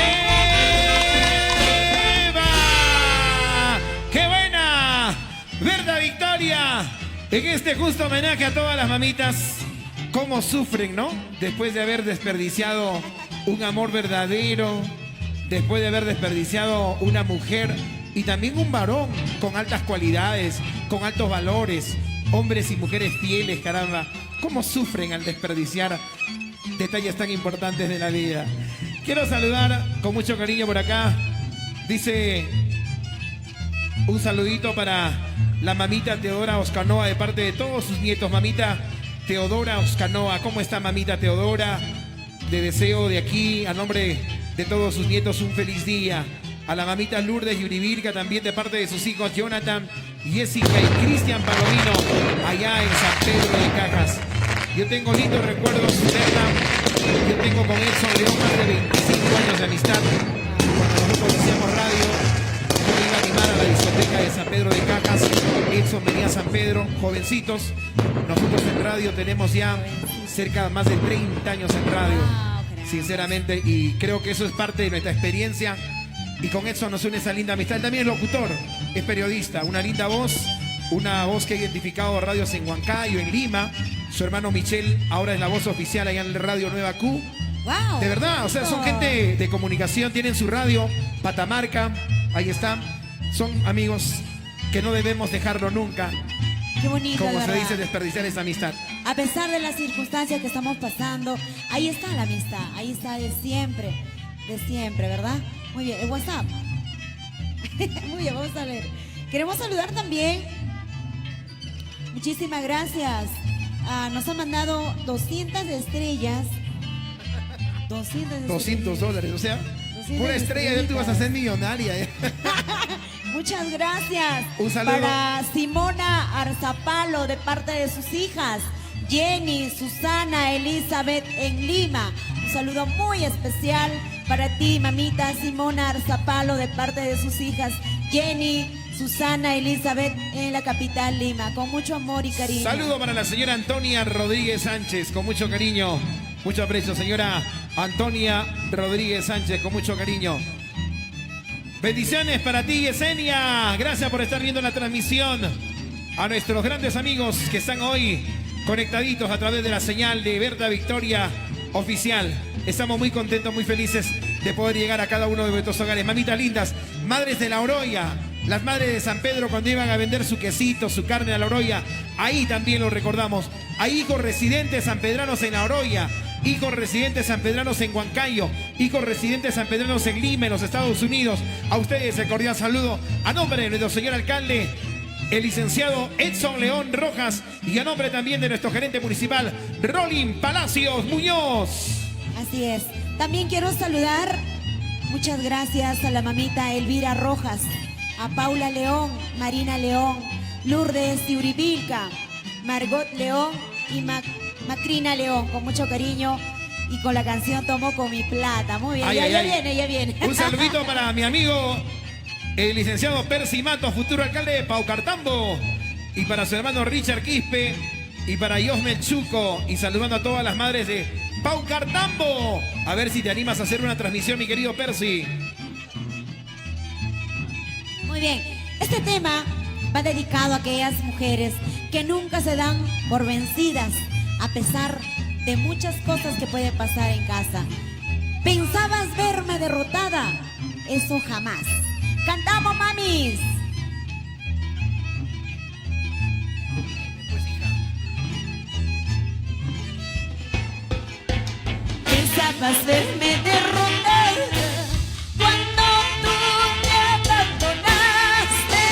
A: ¡Qué buena! Verda Victoria en este justo homenaje a todas las mamitas. Cómo sufren, ¿no? Después de haber desperdiciado un amor verdadero, después de haber desperdiciado una mujer y también un varón con altas cualidades, con altos valores, hombres y mujeres fieles, caramba. Cómo sufren al desperdiciar detalles tan importantes de la vida. Quiero saludar con mucho cariño por acá. Dice un saludito para la mamita Teodora Oscanoa de parte de todos sus nietos. Mamita Teodora Oscanoa, ¿cómo está mamita Teodora? Le deseo de aquí, a nombre de todos sus nietos, un feliz día. A la mamita Lourdes Yurivirga, también de parte de sus hijos Jonathan, Jessica y Cristian Palomino, allá en San Pedro de Cajas. Yo tengo lindos recuerdos, Berta. Yo tengo con Edson León más de 25 años de amistad. Cuando nosotros hacíamos radio, yo me iba a animar a la discoteca de San Pedro de Cajas. Edson venía a San Pedro, jovencitos. Nosotros en radio tenemos ya cerca de más de 30 años en radio, sinceramente, y creo que eso es parte de nuestra experiencia. Y con Edson nos une esa linda amistad. Él también es locutor, es periodista, una linda voz, una voz que ha identificado radios en Huancayo, en Lima. Su hermano Michel ahora es la voz oficial allá en Radio Nueva Q.
B: Wow.
A: De verdad, o sea, son gente de comunicación, tienen su radio, Patamarca, ahí están. Son amigos que no debemos dejarlo nunca.
B: Qué bonito,
A: Como se
B: ¿verdad?
A: dice, desperdiciar esa amistad.
B: A pesar de las circunstancias que estamos pasando, ahí está la amistad, ahí está de siempre, ¿verdad? Muy bien, el WhatsApp. Muy bien, vamos a leer. Queremos saludar también. Muchísimas gracias. Nos han mandado 200 estrellas.
A: 200 dólares, o sea,
B: 200
A: pura estrella, ya tú vas a ser millonaria.
B: Muchas gracias.
A: Un saludo
B: para Simona Arzapalo de parte de sus hijas, Jenny, Susana, Elizabeth en Lima. Un saludo muy especial para ti, mamita Simona Arzapalo, de parte de sus hijas, Jenny, Susana, Elizabeth en la capital Lima. Con mucho amor y cariño.
A: Saludo para la señora Antonia Rodríguez Sánchez, con mucho cariño, mucho aprecio, señora Antonia Rodríguez Sánchez, con mucho cariño. Bendiciones para ti, Yesenia. Gracias por estar viendo la transmisión. A nuestros grandes amigos que están hoy conectaditos a través de la señal de Verda Victoria Oficial. Estamos muy contentos, muy felices de poder llegar a cada uno de nuestros hogares. Mamitas lindas, madres de la Oroya, las madres de San Pedro cuando iban a vender su quesito, su carne a la Oroya, ahí también lo recordamos. Hay hijos residentes sanpedranos en la Oroya, hijos residentes sanpedranos en Huancayo, hijos residentes sanpedranos en Lima, en los Estados Unidos. A ustedes el cordial saludo a nombre de nuestro señor alcalde, el licenciado Edson León Rojas, y a nombre también de nuestro gerente municipal, Rolín Palacios Muñoz.
B: Así es. También quiero saludar, muchas gracias, a la mamita Elvira Rojas, a Paula León, Marina León, Lourdes Yurivilca, Margot León y Macrina León, con mucho cariño y con la canción Tomo con mi plata. Muy bien, ya viene.
A: Un saludito para mi amigo, el licenciado Percy Mato, futuro alcalde de Paucartambo, y para su hermano Richard Quispe Y para Yosmel Chuco, y saludando a todas las madres de Pau Cartambo. A ver si te animas a hacer una transmisión, mi querido Percy.
B: Muy bien, este tema va dedicado a aquellas mujeres que nunca se dan por vencidas a pesar de muchas cosas que puede pasar en casa. ¿Pensabas verme derrotada? Eso jamás. ¡Cantamos, mamis! Pensabas verme derrotada cuando tú me abandonaste,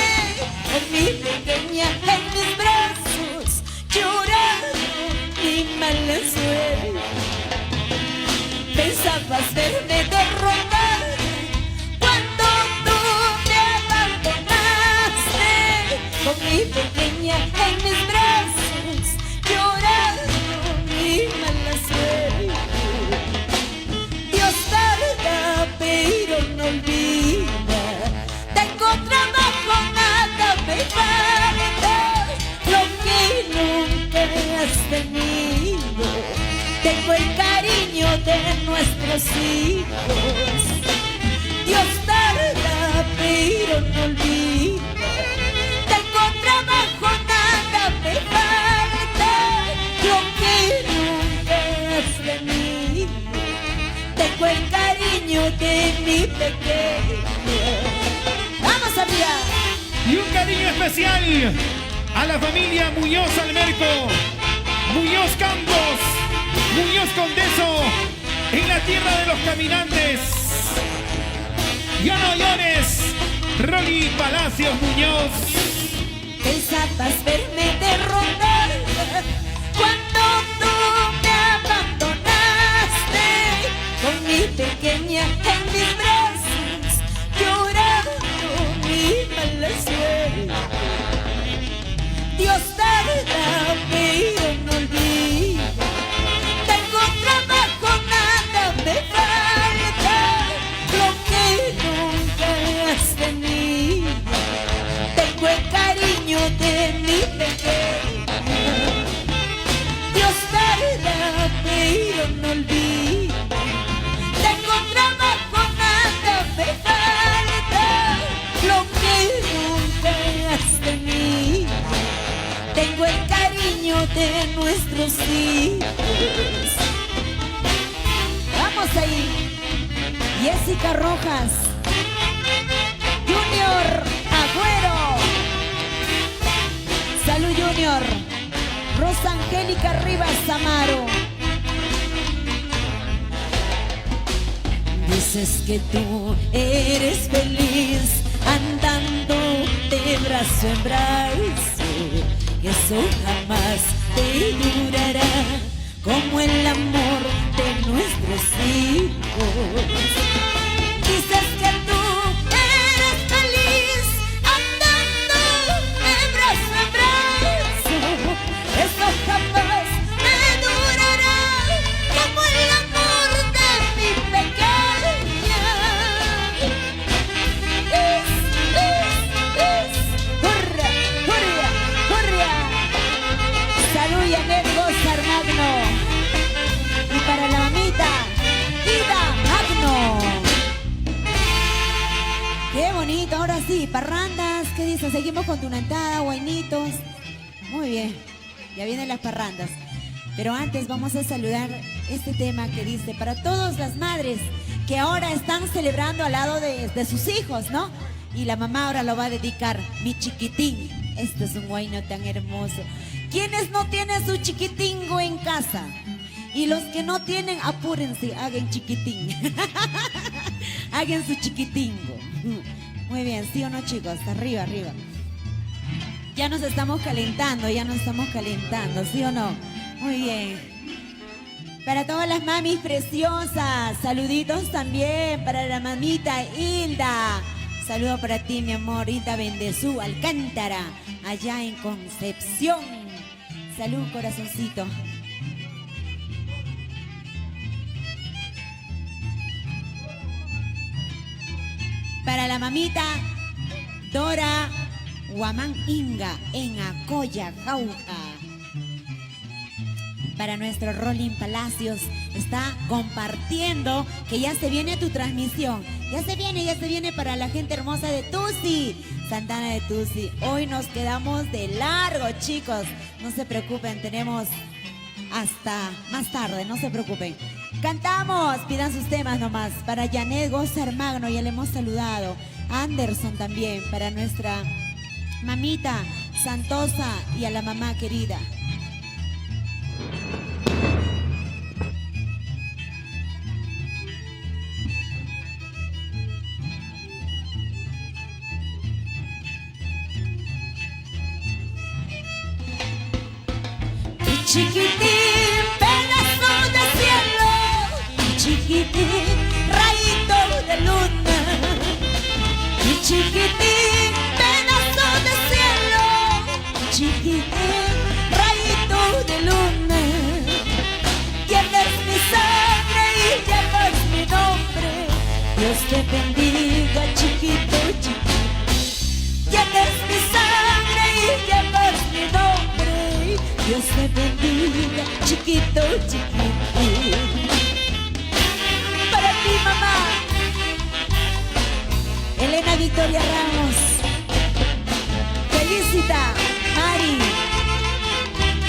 B: con mi pequeña en mis brazos, llorando mi mala suerte. Pensabas verme derrotada cuando tú me abandonaste, con mi pequeña en mis brazos, llorando mi mala suerte. Dios tarda, pero no olvida. Tengo trabajo, nada me falta. Lo que nunca has tenido. Tengo el cariño de nuestros hijos. Dios tarda, pero no olvida. Tengo trabajo, nada me falta. Lo que nunca has tenido. Tengo el cariño de mi pequeña. ¡Vamos, amiga!
A: Y un cariño especial a la familia Muñoz Almerco, Muñoz Campos, Muñoz Condeso, en la tierra de los caminantes. Ya no llores, Rolly Palacios Muñoz.
B: Pensabas verme derrotada cuando tú me abandonaste, con mi pequeña en mis brazos, llorando mi mala suerte. Dios tarda, pero no olvida. Tengo trabajo, nada me falta. Lo que nunca has tenido. Tengo el cariño de mi pequeña. Dios tarda, pero no olvida. Tengo trabajo, nada me falta. Lo que nunca has tenido. Tengo el cariño de nuestros hijos. Vamos ahí. Jessica Rojas, Junior Agüero, Salud Junior, Rosa Angélica Rivas Amaro. Dices que tú eres feliz andando de brazo en brazo, que eso jamás te durará como el amor de nuestros hijos. Dices que tú eres feliz andando de brazo en brazo, eso jamás me durará como el amor de mi pequeña. Hurra, hurra, hurra. Salud y amigos Armagno. Y para la mamita, Ida Magno. Qué bonito, ahora sí, parrandas. ¿Qué dices? Seguimos con tunantada, guainitos. Muy bien, ya vienen las parrandas. Pero antes vamos a saludar este tema que dice para todas las madres que ahora están celebrando al lado de sus hijos, ¿no? Y la mamá ahora lo va a dedicar, mi chiquitín. Este es un guayno tan hermoso. ¿Quiénes no tienen su chiquitingo en casa? Y los que no tienen, apúrense, hagan chiquitín. Hagan su chiquitingo. Muy bien, ¿sí o no, chicos? Arriba, arriba. Ya nos estamos calentando, ¿sí o no? Muy bien. Para todas las mamis preciosas, saluditos también para la mamita Hilda. Saludo para ti, mi amor, Hilda Bendezú Alcántara, allá en Concepción. Salud, corazoncito. Para la mamita Dora Guamán Inga en Acoya, Jauja. para nuestro Rolling Palacios. Está compartiendo que ya se viene tu transmisión. Ya se viene para la gente hermosa de Tusi, Santana de Tusi. Hoy nos quedamos de largo, chicos. No se preocupen, tenemos hasta más tarde, no se preocupen. Cantamos, pidan sus temas nomás. Para Janet Gozar Magno, ya le hemos saludado. Anderson también, para nuestra mamita Santosa y a la mamá querida.
C: Chiquitín, pedazo de cielo, chiquitín, rayito de luna. Mi chiquitín, pedazo de cielo, chiquitín, rayito de luna. Tienes mi sangre y llevas mi nombre. Dios te bendiga, chiquito, chiquito. Tienes mi sangre y llevas mi nombre. Dios te bendiga, chiquito, chiquito. Para ti, mamá, Elena Victoria Ramos, Felicita, Mari,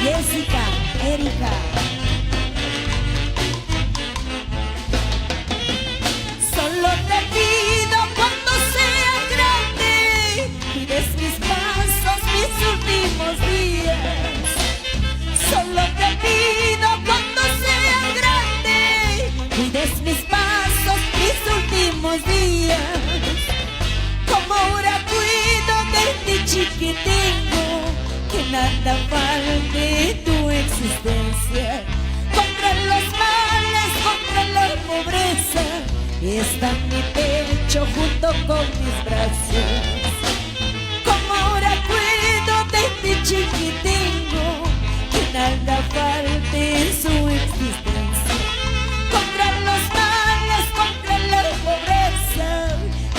C: Jessica, Erika. Solo te pido cuando sea grande, cuides mis pasos, mis últimos días. Solo te pido cuando sea grande, cuides mis pasos, mis últimos días. Como ahora cuido de ti, chiquitingo, que nada falte tu existencia. Contra los males, contra la pobreza, está mi pecho junto con mis brazos. Como ahora cuido de ti, chiquitingo, nada falte en su existencia. Contra los males, contra la pobreza,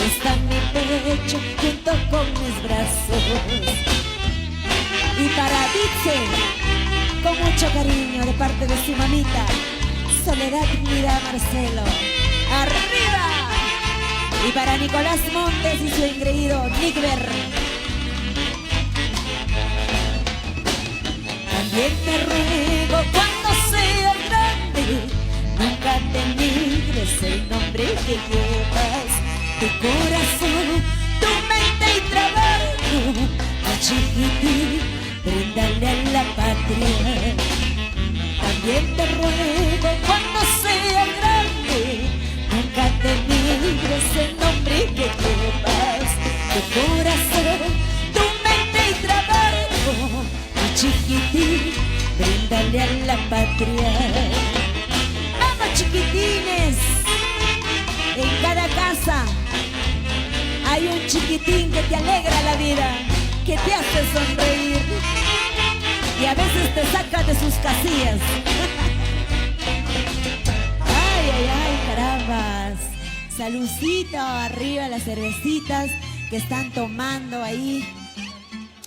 C: está mi pecho junto con mis brazos. Y para Dixie, con mucho cariño de parte de su mamita, Soledad Mira Marcelo, ¡arriba! Y para Nicolás Montes y su engreído Nickber. También te ruego cuando sea grande, nunca te denigres el nombre que llevas. Tu corazón, tu mente y trabajo, a chiquitín, bríndale a la patria. También te ruego cuando sea grande, nunca te denigres el nombre que llevas. Tu corazón, tu mente y trabajo, chiquitín, bríndale a la patria. Vamos, chiquitines. En cada casa hay un chiquitín que te alegra la vida, que te hace sonreír y a veces te saca de sus casillas. Ay, ay, ay, carambas. Saludcito, arriba las cervecitas que están tomando ahí.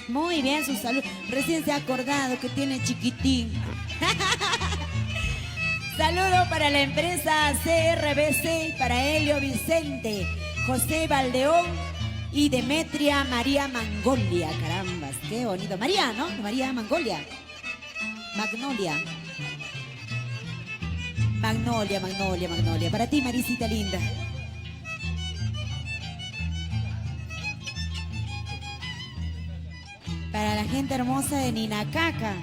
C: Muy bien, su salud. Recién se ha acordado que tiene chiquitín. Saludo para la empresa CRBC, para Helio Vicente, José Valdeón y Demetria María Mangolia. Carambas, qué bonito. María, ¿no? María Mangolia. Magnolia. Magnolia, Magnolia, Magnolia. Para ti, Marisita linda. Para la gente hermosa de Ninacaca,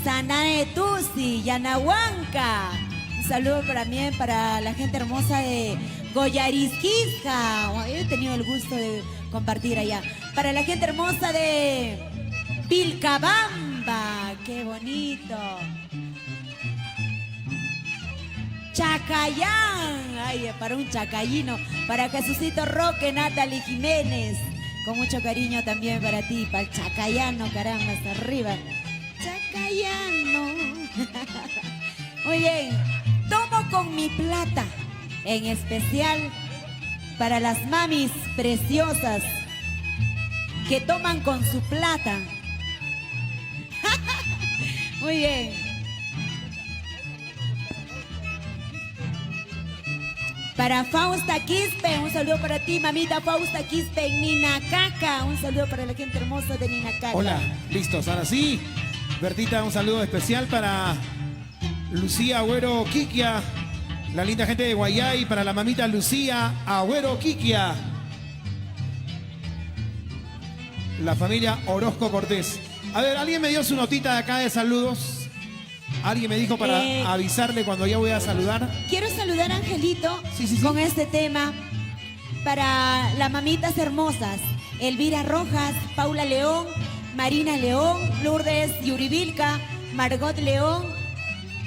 C: Santana de Tusi, Yanahuanca. Un saludo también para la gente hermosa de Goyarisquisca. He tenido el gusto de compartir allá. Para la gente hermosa de Vilcabamba. ¡Qué bonito! Chacayán. Ay, para un chacayino. Para Jesucito Roque, Natalie Jiménez. Con mucho cariño también para ti, para el chacayano, caramba, hasta arriba. Chacayano. Muy bien, tomo con mi plata, en especial para las mamis preciosas que toman con su plata. Muy bien,
B: Para Fausta Quispe, un saludo para ti, mamita Fausta Quispe en Ninacaca. Un saludo para la gente hermosa de Ninacaca.
A: Hola, listos, ahora sí. Bertita, un saludo especial para Lucía Agüero Quiquia, la linda gente de Guayay, para la mamita Lucía Agüero Quiquia. La familia Orozco Cortés. A ver, alguien me dio su notita de acá de saludos. Alguien me dijo para avisarle cuando ya voy a saludar.
B: Quiero saludar a Angelito
A: Sí.
B: con este tema para las mamitas hermosas. Elvira Rojas, Paula León, Marina León, Lourdes Yuribilca, Margot León,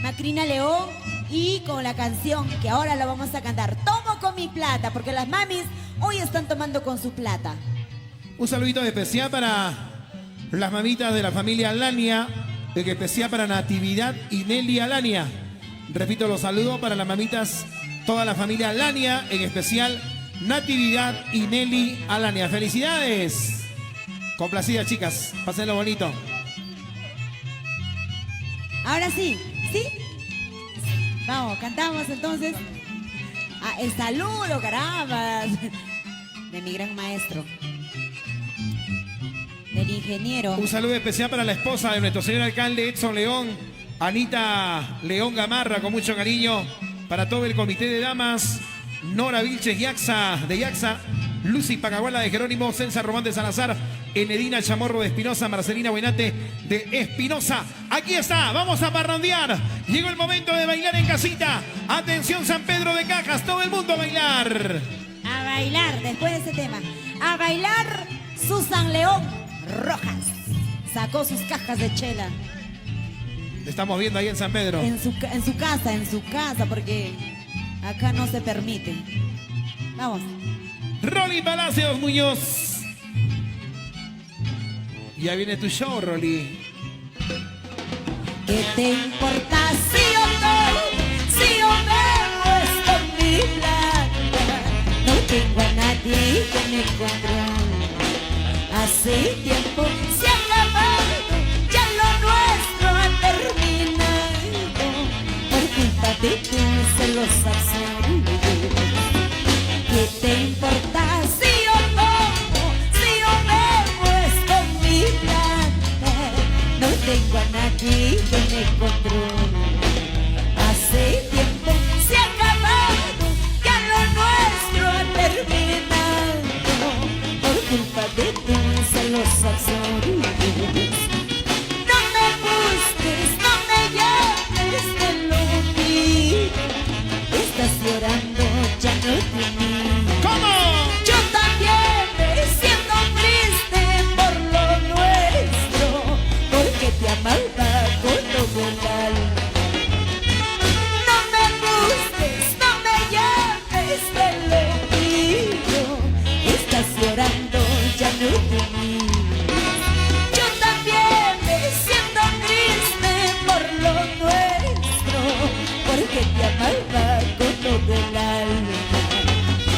B: Macrina León y con la canción que ahora la vamos a cantar, Tomo con mi plata, porque las mamis hoy están tomando con su plata.
A: Un saludito especial para las mamitas de la familia Alania, en especial para Natividad y Nelly Alania. Repito los saludos para las mamitas, toda la familia Alania, en especial Natividad y Nelly Alania. ¡Felicidades! Complacidas, chicas. Pásenlo bonito.
B: Ahora sí, ¿sí? Vamos, cantamos entonces. El saludo, caramba, de mi gran maestro, del ingeniero.
A: Un saludo especial para la esposa de nuestro señor alcalde Edson León, Anita León Gamarra, con mucho cariño. Para todo el comité de damas, Nora Vilches de Yaxa, Lucy Pacaguala de Jerónimo, Censa Román de Salazar, Enedina Chamorro de Espinosa, Marcelina Buenate de Espinosa. Aquí está, vamos a parrandear. Llegó el momento de bailar en casita. Atención, San Pedro de Cajas, todo el mundo a bailar.
B: A bailar, después de ese tema. A bailar, Susan León Rojas. Sacó sus cajas de chela.
A: Te estamos viendo ahí en San Pedro.
B: En su casa, porque acá no se permite. Vamos.
A: Rolly Palacios Muñoz. Ya viene tu show, Rolly.
C: ¿Qué te importa si o no? Si yo me muestro mi plata, no tengo a nadie que me controle. Hace tiempo se ha acabado, ya lo nuestro ha terminado, por culpa de tus celos absurdos. ¿Qué te importa si yo tomo, si yo me muestro mi plata? No tengo a nadie que me controle. Hace tiempo se ha acabado, ya lo nuestro ha terminado, por culpa de tus celos absurdos. No me busques, no me llames, te lo pido. Estás llorando, ya no te miro.
A: ¿Cómo?
C: Yo también me siento triste por lo nuestro, porque te amaba con todo el alma. No me busques, no me llames, te lo pido. Estás llorando, ya no te miro. Yo también me siento triste por lo nuestro, porque te amaba con todo el alma.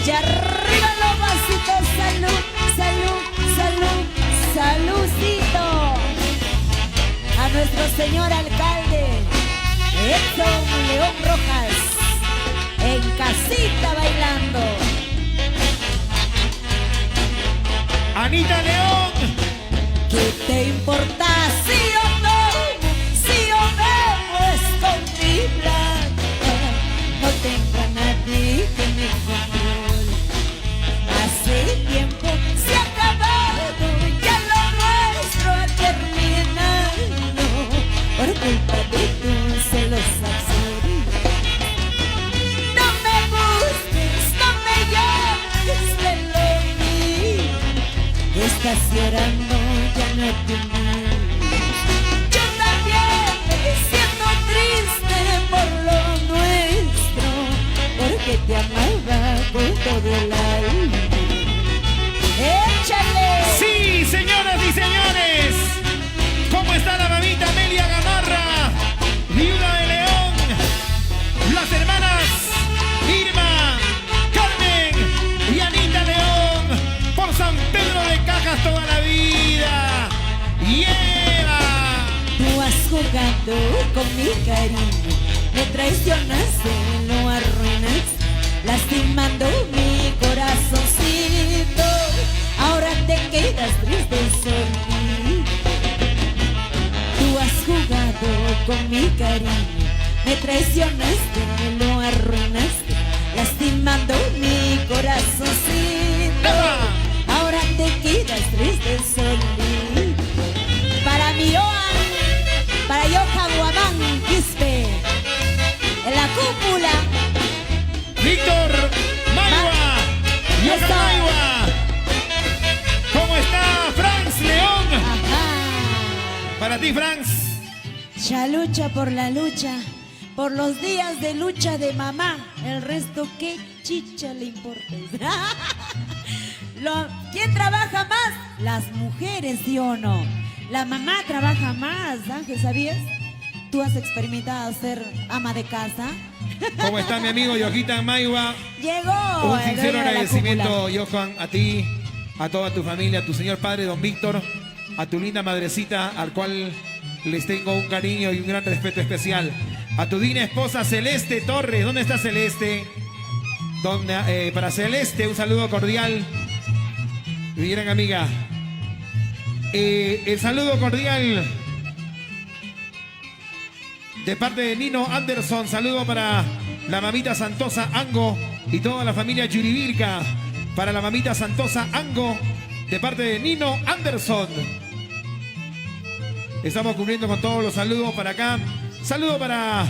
C: Y arriba los vasitos, salud, salud, salud, saludcito. A nuestro señor alcalde, Edson León Rojas, en casita bailando.
A: Anita León.
C: ¿Qué te importa si yo tomo, si yo bebo con mi plata? No tengo a nadie que me controle. Hace tiempo se ha acabado, ya lo nuestro ha terminado, por culpa de tus celos absurdos. No me busques, no me llames, te lo pido. Estás llorando, ya no te miro. Yo también me siento triste por lo nuestro, porque te amaba con todo el alma. ¡Échale!
A: Sí, señoras y señores. ¿Cómo está la mamita Amelia Gamarra, viuda de León? Las hermanas Irma, Carmen y Anita León, por San Pedro de Cajas toda la vida. ¡Lleva!
C: Tú has jugado con mi cariño, me traicionaste, lo arruinaste. lastimando mi corazoncito. Ahora te quedas triste solito. Tú has jugado con mi cariño, me traicionaste, me lo arruinaste, lastimando mi corazoncito. Ahora te quedas triste solito. Para mi Johan, para Johan Guamán Quispe, en la cúpula.
A: Víctor Maiwa, Johan
C: Eso.
A: Maiwa. ¿Cómo está Franz León?
C: Ajá.
A: Para ti, Franz.
C: Ya lucha por la lucha, por los días de lucha de mamá. El resto, ¿qué chicha le importa? ¿Quién trabaja más? Las mujeres, ¿sí o no? La mamá trabaja más, Ángel, ¿sabías? ¿Tú has experimentado ser ama de casa?
A: ¿Cómo está mi amigo Johan Maiwa?
C: Llegó.
A: Un
C: el
A: sincero
C: dueño de la
A: agradecimiento,
C: cúpula.
A: Johan, a ti, a toda tu familia, a tu señor padre, don Víctor, a tu linda madrecita, al cual les tengo un cariño y un gran respeto especial. A tu digna esposa Celeste Torres. ¿Dónde está Celeste? Para Celeste, un saludo cordial. Mi gran amiga. El saludo cordial de parte de Nino Anderson. Saludo para la mamita Santosa Ango y toda la familia Yuribilca. Para la mamita Santosa Ango, de parte de Nino Anderson. Estamos cumpliendo con todos los saludos para acá. Saludo para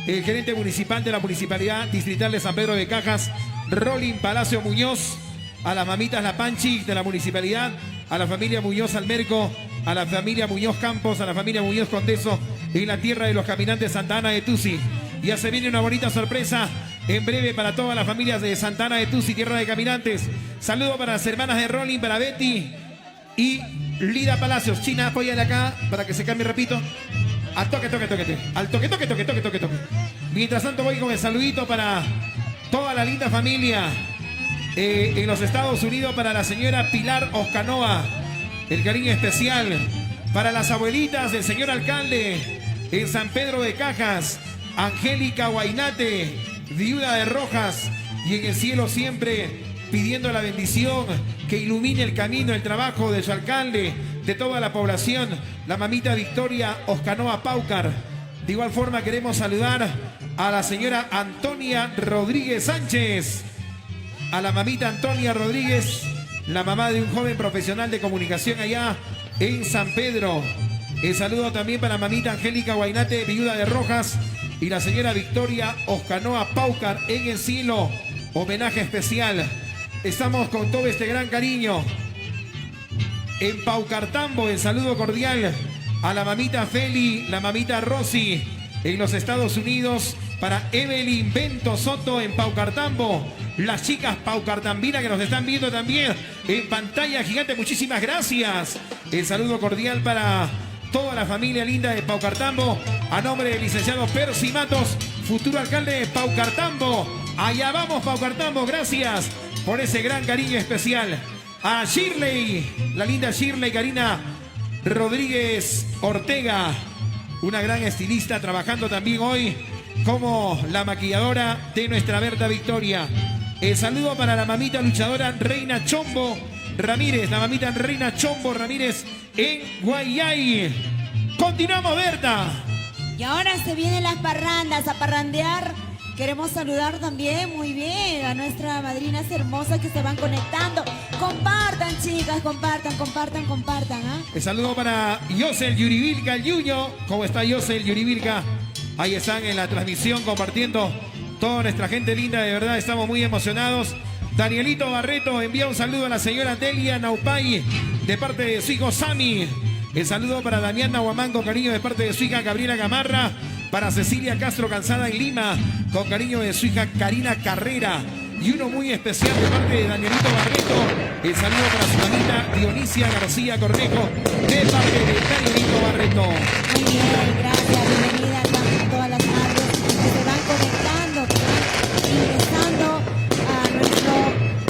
A: el gerente municipal de la Municipalidad Distrital de San Pedro de Cajas, Rolín Palacio Muñoz. A las mamitas La Panchi de la Municipalidad. A la familia Muñoz Almerco. A la familia Muñoz Campos. A la familia Muñoz Condeso. En la tierra de los caminantes Santa Ana de Tusi. Ya se viene una bonita sorpresa en breve para todas las familias de Santa Ana de Tusi, tierra de caminantes. Saludo para las hermanas de Rolling, para Betty y Lida Palacios. China, apóyale acá para que se cambie, repito. Al toque, toque, toque, toque. Al toque, toque, toque, toque, toque, toque. Mientras tanto voy con el saludito para toda la linda familia en los Estados Unidos, para la señora Pilar Oscanoa. El cariño especial para las abuelitas del señor alcalde en San Pedro de Cajas, Angélica Guainate, viuda de Rojas, y en el cielo siempre pidiendo la bendición que ilumine el camino, el trabajo de su alcalde, de toda la población, la mamita Victoria Oscanoa Paucar. De igual forma queremos saludar a la señora Antonia Rodríguez Sánchez, a la mamita Antonia Rodríguez, la mamá de un joven profesional de comunicación allá en San Pedro. El saludo también para la mamita Angélica Guainate, viuda de Rojas, y la señora Victoria Oscanoa Paucar en el cielo. Homenaje especial. Estamos con todo este gran cariño. En Paucartambo, el saludo cordial a la mamita Feli, la mamita Rosy en los Estados Unidos. Para Evelyn Bento Soto en Paucartambo. Las chicas paucartambinas que nos están viendo también en pantalla gigante. Muchísimas gracias. El saludo cordial para toda la familia linda de Paucartambo. A nombre del licenciado Percy Matos, futuro alcalde de Paucartambo. Allá vamos, Paucartambo. Gracias por ese gran cariño especial. A Shirley, la linda Shirley Karina Rodríguez Ortega, una gran estilista, trabajando también hoy como la maquilladora de nuestra Berta Victoria. El saludo para la mamita luchadora Reina Chombo Ramírez, la mamita Reina Chombo Ramírez en Guayay. Continuamos, Berta.
C: Y ahora se vienen las parrandas, a parrandear. Queremos saludar también muy bien a nuestras madrinas hermosas que se van conectando. Compartan, chicas, compartan, compartan, compartan. ¿Ah?
A: El saludo para Yosel Yuribilca, el Yuño. ¿Cómo está Yosel Yuribilca? Ahí están en la transmisión compartiendo toda nuestra gente linda. De verdad estamos muy emocionados. Danielito Barreto envía un saludo a la señora Delia Naupay de parte de su hijo Sami. El saludo para Damián Nahuamán con cariño de parte de su hija Gabriela Gamarra. Para Cecilia Castro Cansada en Lima con cariño de su hija Karina Carrera. Y uno muy especial de parte de Danielito Barreto. El saludo para su mamita Dionisia García Cornejo de parte de Danielito Barreto.
C: Muy bien, gracias. Bienvenidas a todas las madres que se van conectando, que van ingresando a nuestra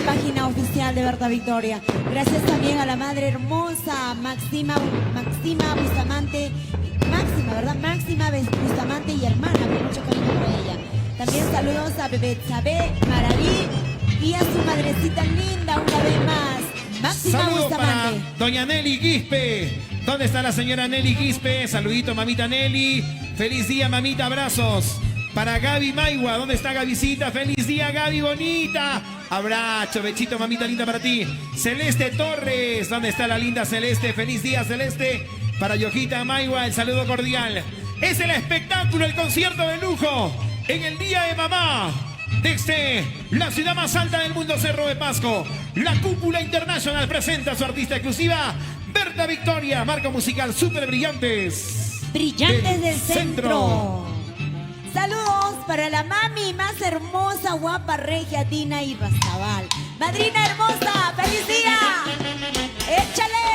C: página oficial de Berta Victoria. Gracias también a la madre hermosa Máxima Bustamante. Máxima, ¿verdad? Máxima Bustamante y hermana, con mucho cariño para ella.
B: También saludos a Bebé Maraví y a su madrecita linda una vez más. Máxima
A: Saludos para
B: Bustamante.
A: doña Nelly Quispe. ¿Dónde está la señora Nelly Quispe? Saludito, mamita Nelly. Feliz día, mamita, abrazos. Para Gaby Maigua, ¿dónde está Gabycita? Feliz día, Gaby bonita. Abrazo, bechito, mamita linda para ti. Celeste Torres, ¿dónde está la linda Celeste? Feliz día, Celeste. Para Yojita Maigua, el saludo cordial. Es el espectáculo, el concierto de lujo en el Día de Mamá. Desde la ciudad más alta del mundo, Cerro de Pasco, la Cúpula International presenta a su artista exclusiva, Berta Victoria, marca musical Super Brillantes.
B: Brillantes del centro. Saludos para la mami más hermosa, guapa, regia, Dina y Rastabal. Madrina hermosa, feliz día. Échale.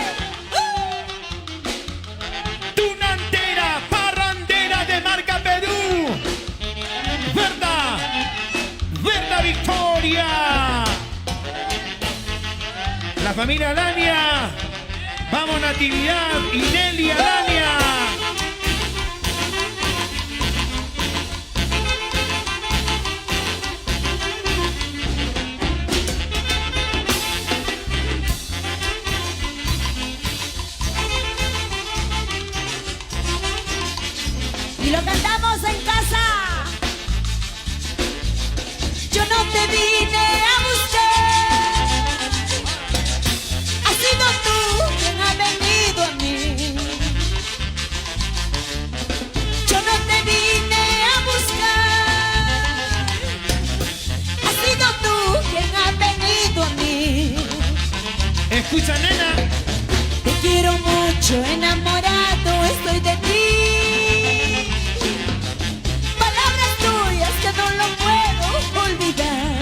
A: Tunantera, parrandera de marca Perú. Berta Victoria. La familia Alania. Vamos Natividad y Nelly Alania.
B: Y lo cantamos en casa. Yo no te vine a buscar, has sido tú quien ha venido a mí. Yo no te vine a buscar, has sido tú quien ha venido a mí.
A: Escucha, nena.
B: Te quiero mucho, enamorado estoy de ti. Palabras tuyas que no lo puedo olvidar.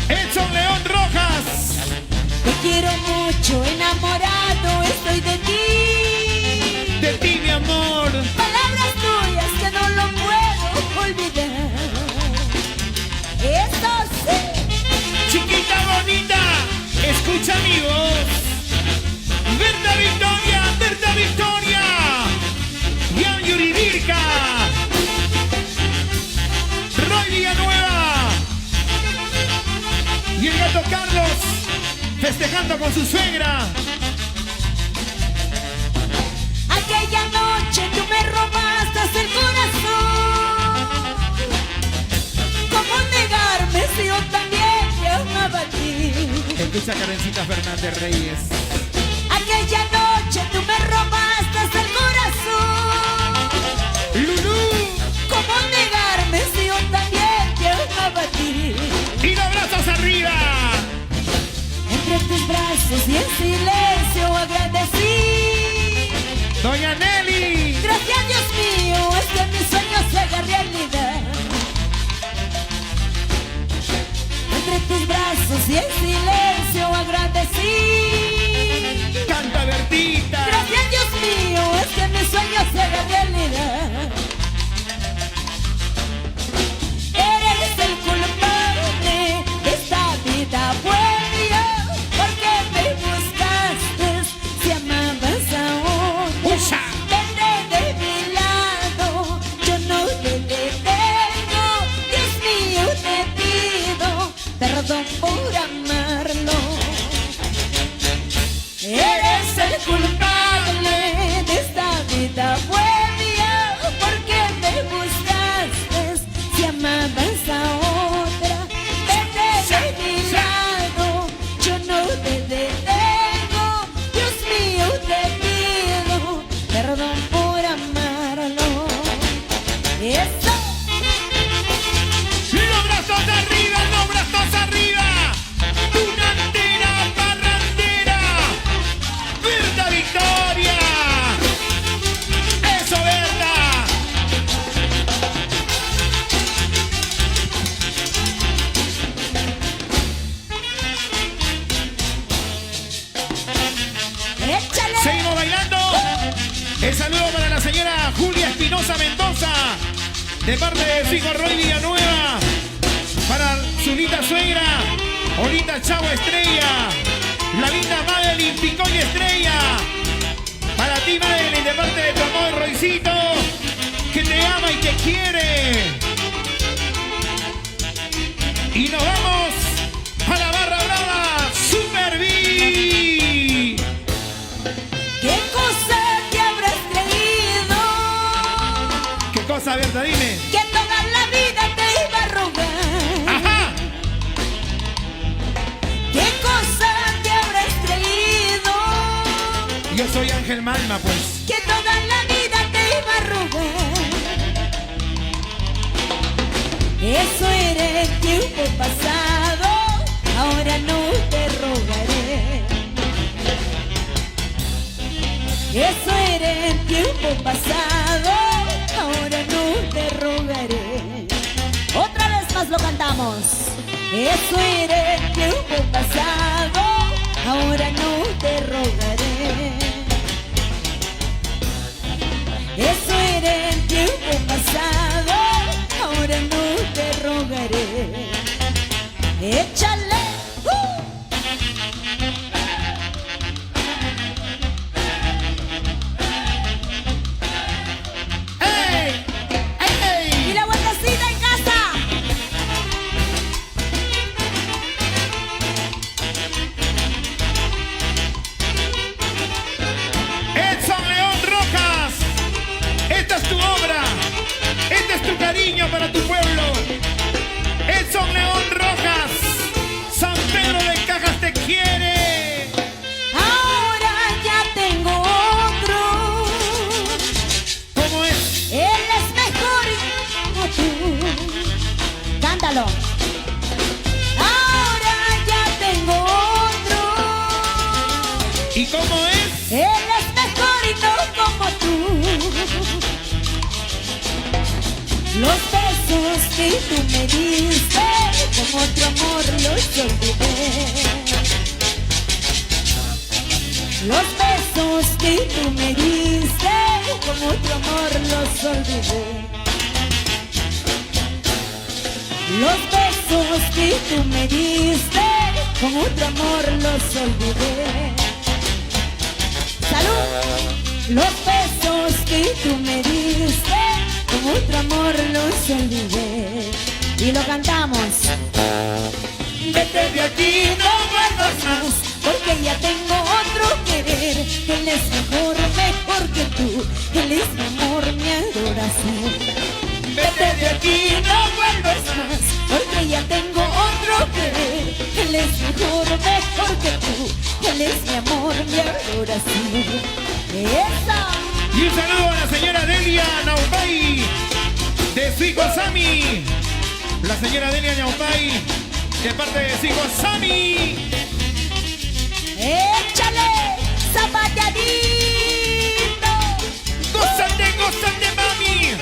A: Edson León Rojas.
B: Te quiero mucho, enamorado estoy de ti.
A: De ti, mi amor.
B: Palabras tuyas que no lo puedo olvidar. Eso sí.
A: Chiquita bonita, escucha mi voz. Berta Victoria, Berta Victoria. Yan Yuridirka. Roy Villanueva. Y el gato Carlos festejando con su suegra.
B: Aquella noche tú me robaste el corazón. ¿Cómo negarme si yo también te amaba a ti?
A: Escucha Karencita Fernández Reyes.
B: Aquella noche tú me robaste el corazón.
A: Lulú.
B: ¿Cómo negarme si yo también te amaba a ti?
A: Y los brazos arriba.
B: Entre tus brazos y en silencio agradecí.
A: Doña Nelly.
B: Gracias Dios mío, es que mi sueño se haga realidad. Entre tus brazos y en silencio agradecí.
A: Canta Bertita.
B: Gracias Dios mío, es que mi sueño se haga realidad. Eres el culpable de esta vida buena, porque me buscaste si amabas a otro.
A: Usa.
B: Vete de mi lado, yo no te detengo. Dios mío, te pido perdón por amarlo. Eres el culpable de esta vida buena, porque me buscaste si amabas a otra. Vete de mi lado, yo no te detengo. Dios mío, te pido perdón por amarlo. Eso.
A: Los brazos arriba, los brazos arriba. Tunantera, parrandera. Berta Victoria. Eso, Berta.
B: Échale.
A: Seguimos bailando. El saludo para la señora Julia Espinosa Mendoza, de parte de su hijo Roy Villanueva. Para su linda suegra, Olita Chavo Estrella. La linda Madeline Picoy Estrella. Para ti, Madeline, de parte de tu amor, Roycito, que te ama y te quiere. Y nos vamos a la barra brava, Super B.
C: ¿Qué cosa te habrás creído?
A: ¿Qué cosa, Berta? Dime.
C: Que toda la vida te iba a rogar.
A: Ajá.
C: ¿Qué cosa te habrás creído?
A: Yo soy Ángel Malma, pues.
C: Que toda la vida te iba a rogar. Eso era el tiempo pasado, ahora no te rogaré. Eso era el tiempo pasado, ahora no te rogaré. Otra vez más lo cantamos. Eso era el tiempo pasado, ahora no te rogaré. Eso era el tiempo pasado, ahora no te rogaré. Échale.
A: ¡Ey! ¡Ey!
C: Y la vueltecita en casa.
A: Edson León Rojas, esta es tu obra, este es tu cariño para tu pueblo. Edson León Rojas, San Pedro de Cajas te quiere.
C: Ahora ya tengo otro.
A: ¿Cómo es?
C: Él es mejor como tú. Cántalo. Ahora ya tengo otro.
A: ¿Y cómo es?
C: Él es mejor y no como tú. Los besos que tú me diste, con otro amor los olvidé. Los besos que tú me diste, con otro amor los olvidé. Los besos que tú me diste, con otro amor los olvidé. ¡Salud! Los besos que tú me diste, con otro amor los olvidé. Y lo cantamos. Vete de aquí, no vuelvas más, porque ya tengo otro querer. Él es mejor, mejor que tú. Él es mi amor, mi adoración. Vete de aquí, no vuelvas más, porque ya tengo otro querer. Él es mejor, mejor que tú. Él es mi amor, mi adoración. ¡Esa!
A: Y un saludo a la señora Delia Naupay, de su hijo Sammy. La señora Delia Naupay, de parte de su hijo Sammy.
C: ¡Échale! ¡Zapateadito!
A: ¡Gózate, gózate, mami!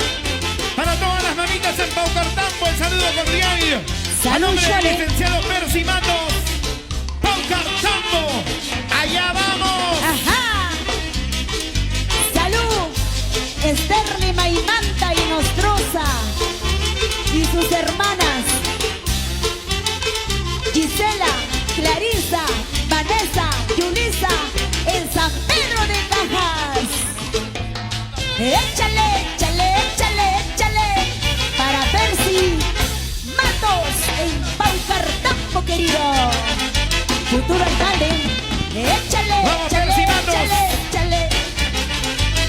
A: Para todas las mamitas en Paucartambo, el saludo cordial. A
C: Salud,
A: nombre del
C: Chole.
A: licenciado Percy Matos, Paucartambo. ¡Allá vamos!
C: ¡Ajá! ¡Salud! Esther Lima y Manta y Nostroza y sus hermanas Gisela, Clarisa, Vanessa, Yulisa en San Pedro de Cajas. ¡Échale, échale, échale, échale! Para Percy Matos en Paucartambo, querido futuro alcalde. ¡Échale,
A: ¡Vamos,
C: échale,
A: Percy Matos!
C: échale, échale!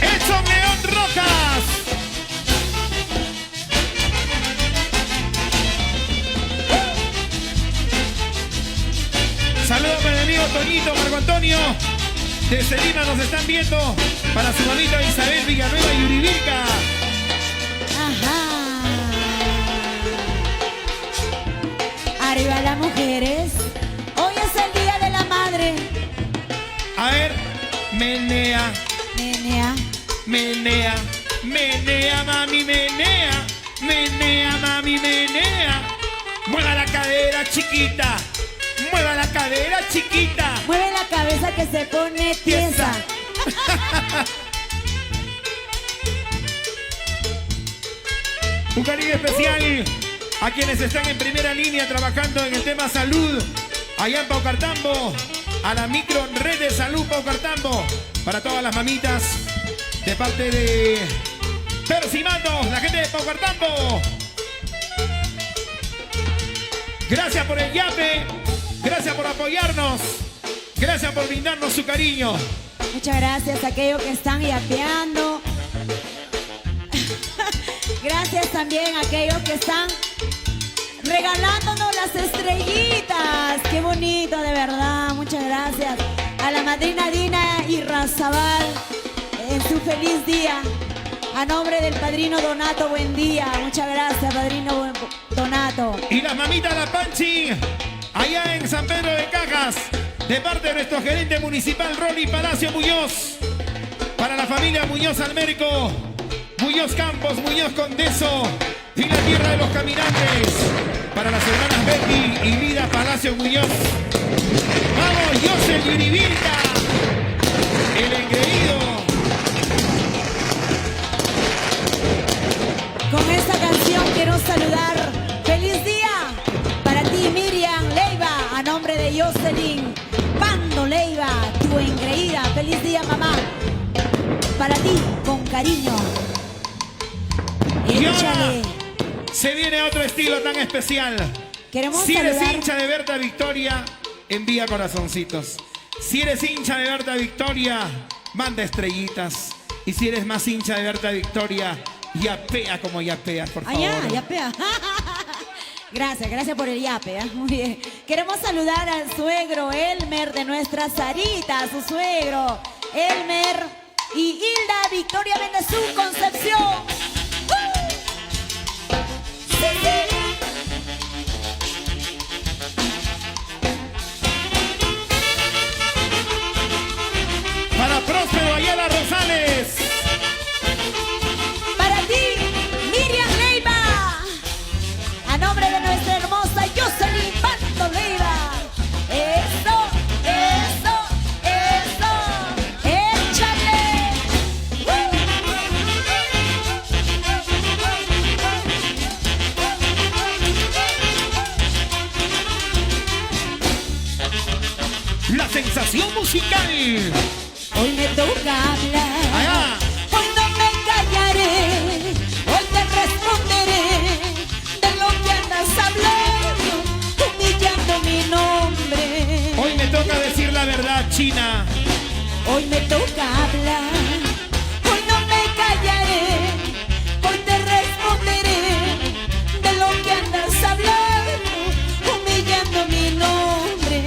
A: Edson León Rojas. Saludos para mi amigo Toñito, Marco Antonio. Desde Lima nos están viendo. Para su mamita Isabel Villanueva y Uribilca.
C: Ajá. Arriba las mujeres. Hoy es el día de la madre.
A: A ver, menea,
C: Menea.
A: menea, menea, mami, menea. Menea, mami, menea. Mueva la cadera, chiquita. Mueva la cadera, chiquita.
C: Mueve la cabeza que se pone tiesa.
A: Un cariño especial a quienes están en primera línea trabajando en el tema salud allá en Paucartambo, a la micro red de salud Paucartambo, para todas las mamitas de parte de Percy Matos, la gente de Paucartambo. Gracias por el yape. Gracias por apoyarnos. Gracias por brindarnos su cariño.
B: Muchas gracias a aquellos que están yapeando. Gracias también a aquellos que están regalándonos las estrellitas. Qué bonito, de verdad. Muchas gracias a la madrina Dina y Razabal en su feliz día. A nombre del padrino Donato, buen día. Muchas gracias, padrino Donato.
A: Y las mamitas La Panchi, allá en San Pedro de Cajas, de parte de nuestro gerente municipal, Ronnie Palacio Muñoz. Para la familia Muñoz Almérico, Muñoz Campos, Muñoz Condeso y la tierra de los caminantes. Para las hermanas Betty y Lida Palacio Muñoz. ¡Vamos, Yosel Yuribilca! El engreído.
B: Con esta canción quiero saludar. ¡Feliz día! Para ti, Miriam Leiva, a nombre de Jocelyn Pando Leiva, tu engreída. ¡Feliz día, mamá! Para ti, con cariño.
A: Y ahora
B: Échale.
A: se viene otro estilo tan especial.
B: Queremos
A: Si eres
B: saludar.
A: hincha de Berta Victoria, envía corazoncitos. Si eres hincha de Berta Victoria, manda estrellitas. Y si eres más hincha de Berta Victoria, yapea como yapeas, por favor.
B: Allá, yapea. Gracias por el yape. Muy bien. Queremos saludar al suegro Elmer de nuestra Sarita, su suegro Elmer y Hilda Victoria Benezú Concepción. Sí, sí.
A: Para Próspero Ayala Rosales.
B: Para ti, Miriam Leiva, a nombre de nuestra hermosa Jocelyn Pando Leiva. Eso, eso, eso, échale.
A: La sensación musical.
B: Hoy me toca hablar.
A: Allá.
B: Hoy no me callaré, hoy te responderé de lo que andas hablando, humillando mi nombre.
A: Hoy me toca decir la verdad, China.
B: Hoy me toca hablar, hoy no me callaré, hoy te responderé de lo que andas hablando, humillando mi nombre.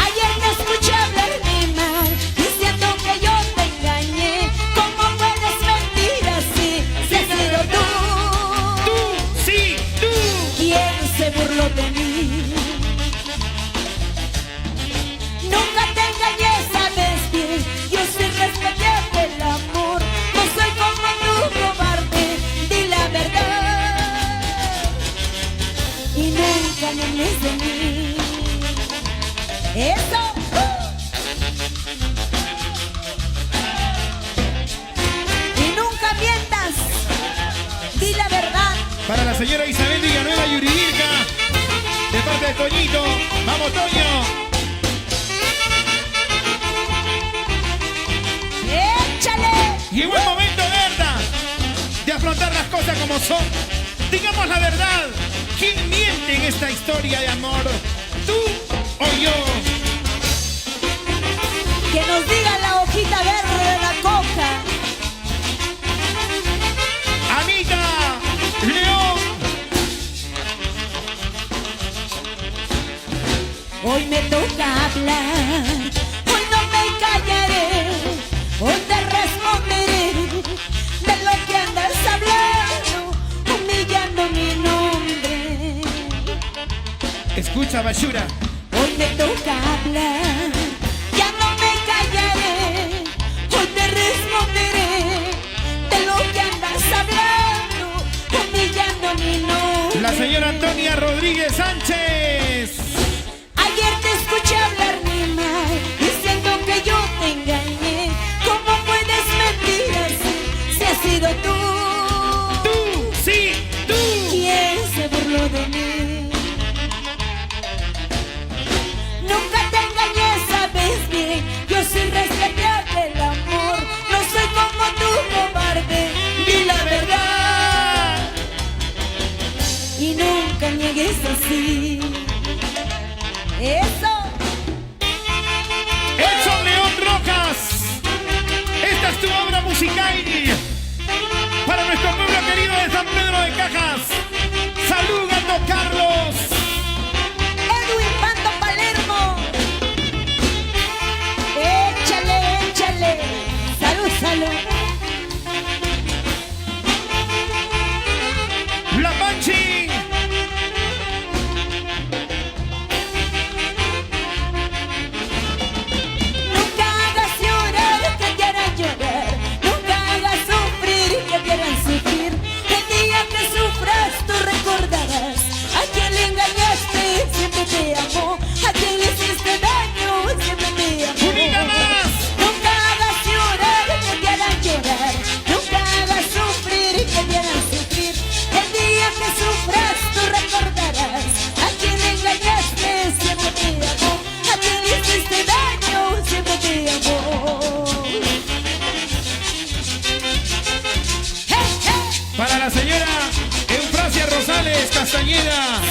B: Ayer te escuché hablar de mal, diciendo que yo te engañé. ¿Cómo puedes mentir así? Si has sido tú.
A: Tú, sí, tú.
B: ¿Quién se burló de mí? Nunca te engañé, sabes bien. Yo sí respeté el amor. No soy como tú, cobarde. Di la verdad. Y nunca me hables de mí. Eso. Y nunca mientas. Di la verdad.
A: Para la señora Isabel Villanueva Yuribilca, de parte de Toñito. ¡Vamos, Toño!
B: Échale.
A: Llegó el momento, Berta, de afrontar las cosas como son. Digamos la verdad. ¿Quién miente en esta historia de amor? ¿Tú o yo?
B: Que nos diga la hojita verde de la coca.
A: Anita León.
B: Hoy me toca hablar, hoy no me callaré, hoy te responderé de lo que andas hablando, humillando mi nombre.
A: Escucha, Bashura.
B: Hoy me toca hablar, ya no me callaré, hoy te responderé de lo que andas hablando, humillando mi nombre.
A: La señora Antonia Rodríguez Sánchez.
B: Ayer te escuché hablar mi mal, diciendo que yo te engañé. ¿Cómo puedes mentir así si has sido tú?
A: Tú, sí, tú.
B: ¿Quién se burló de mí? Nunca te engañé, sabes bien. Yo soy respetar el amor. No soy como tú, cobarde. Di la verdad.
C: así. Eso.
A: Edson León Rojas, esta es tu obra musical para nuestro pueblo querido de San Pedro de Cajas. Salud, Gato Carlos.
C: Edwin Pando Palermo. Échale, échale. Salud, salud.
A: La Panchi.
C: Nunca hagas llorar que quieran llorar. Nunca hagas sufrir que quieran sufrir. El día que sufras tú recordarás a quien le engañaste, siempre te amó. A quien le hiciste daño, siempre te amó.
A: ¡Unida más!
C: Nunca hagas llorar que quieran llorar. Nunca hagas sufrir que quieran sufrir. El día que sufras tú recordarás a quien le engañaste, siempre te amó. A quien le hiciste daño, siempre te amó. ¡Hey, hey!
A: Para la señora Eufrasia Rosales Castañeda.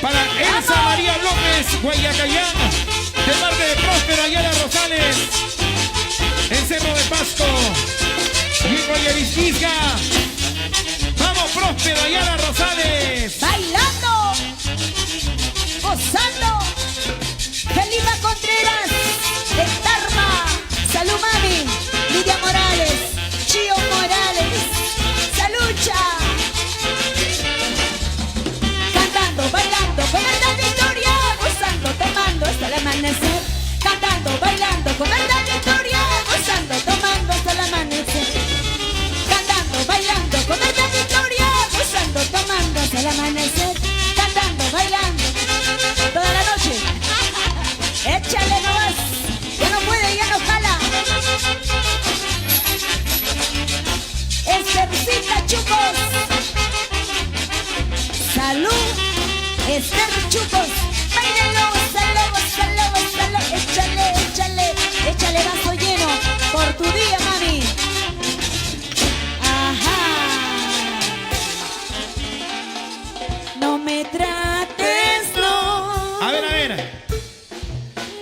A: Para Elsa María López Guayacayán. De parte de Próspero Ayala Rosales. En Cerro de Pasto. Y en Guayavisquisca. Vamos, Próspero Ayala Rosales.
C: Bailando, gozando. Felipa Contreras, de Tarma. Salud, mami. Lidia Morales, Chío Morales. Salucha. Cantando, bailando, con verdad victoria. Gozando, tomando hasta el amanecer. Cantando, bailando, con verdad victoria. Gozando, tomando hasta el amanecer. Cantando, bailando, con verdad victoria. Gozando, tomando hasta el amanecer. Cantando, bailando, toda la noche. Échale nomás. Ya no puede, ya no jala. Estercita Chucos. Salud. Esther Chucos. Báilalo, salud, salud, salud. Échale, échale, échale vaso lleno por tu día, mami. Ajá. No me trates, no.
A: A ver.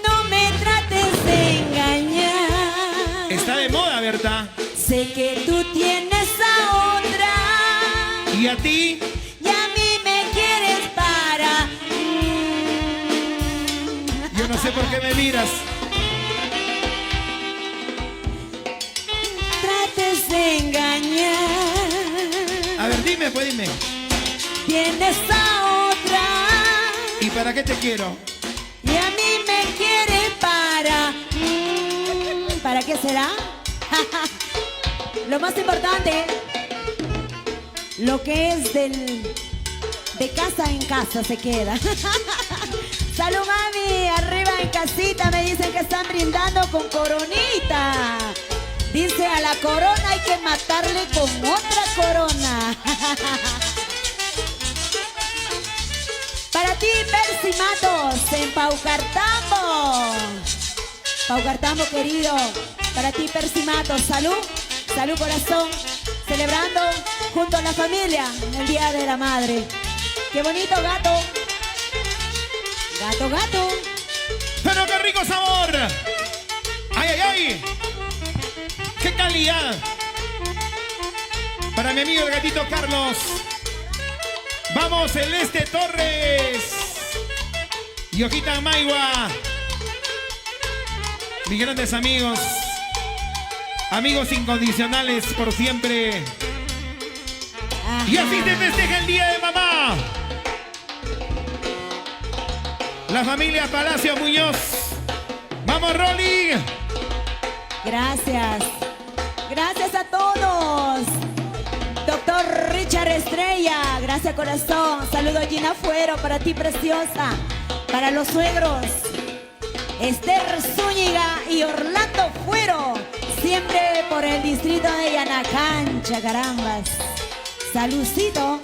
C: No me trates de engañar.
A: Está de moda, Berta.
C: Sé que tú tienes a otra.
A: ¿Y a ti?
C: Y a mí me quieres para.
A: Yo no sé por qué me miras.
C: Trates de engañar.
A: A ver, dime, pues dime.
C: Tienes a otra.
A: ¿Y para qué te quiero?
C: Y a mí me quiere para. ¿Para qué será? Lo más importante, lo que es de casa en casa se queda. Salud, mami, arriba en casita me dicen que están brindando con coronita. Dice, a la corona hay que matarle con otra corona. Para ti, Percy Matos, en Paucartambo. Paucartambo, querido. Para ti, Percy Matos, salud. Salud, corazón. Celebrando junto a la familia el Día de la Madre. Qué bonito, gato. Gato, gato.
A: ¡Pero qué rico sabor! ¡Ay, ay, ay! ¡Qué calidad! Para mi amigo el gatito Carlos. ¡Vamos, Celeste Torres! Y Ojita Maigua. Mis grandes amigos. Amigos incondicionales por siempre.
C: Ajá.
A: Y así se festeja el Día de Mamá. La familia Palacio Muñoz. ¡Vamos, Rolly!
C: Gracias. Gracias a todos. Doctor Richard Estrella, gracias, corazón. Saludo a Gina Fuero, para ti, preciosa. Para los suegros, Esther Zúñiga y Orlando Fuero, siempre por el distrito de Yanacancha, carambas. Saludcito.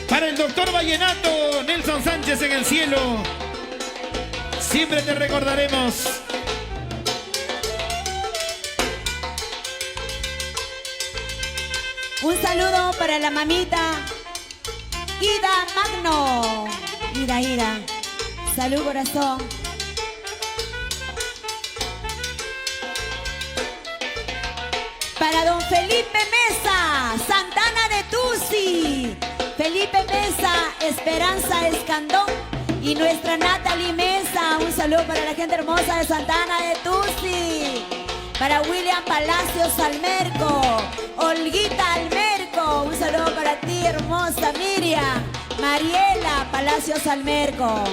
A: Para el doctor Vallenato, Nelson Sánchez en el cielo. Siempre te recordaremos.
C: Un saludo para la mamita
B: Ida Magno. Ida. Salud, corazón. Para don Felipe Mesa, Santana de Tusi. Felipe Mesa, Esperanza Escandón y nuestra Natalie Mesa. Un saludo para la gente hermosa de Santana de Tusi. Para William Palacios Almerco, Olguita Almerco. Un saludo para ti, hermosa Miriam. Mariela Palacios Almerco.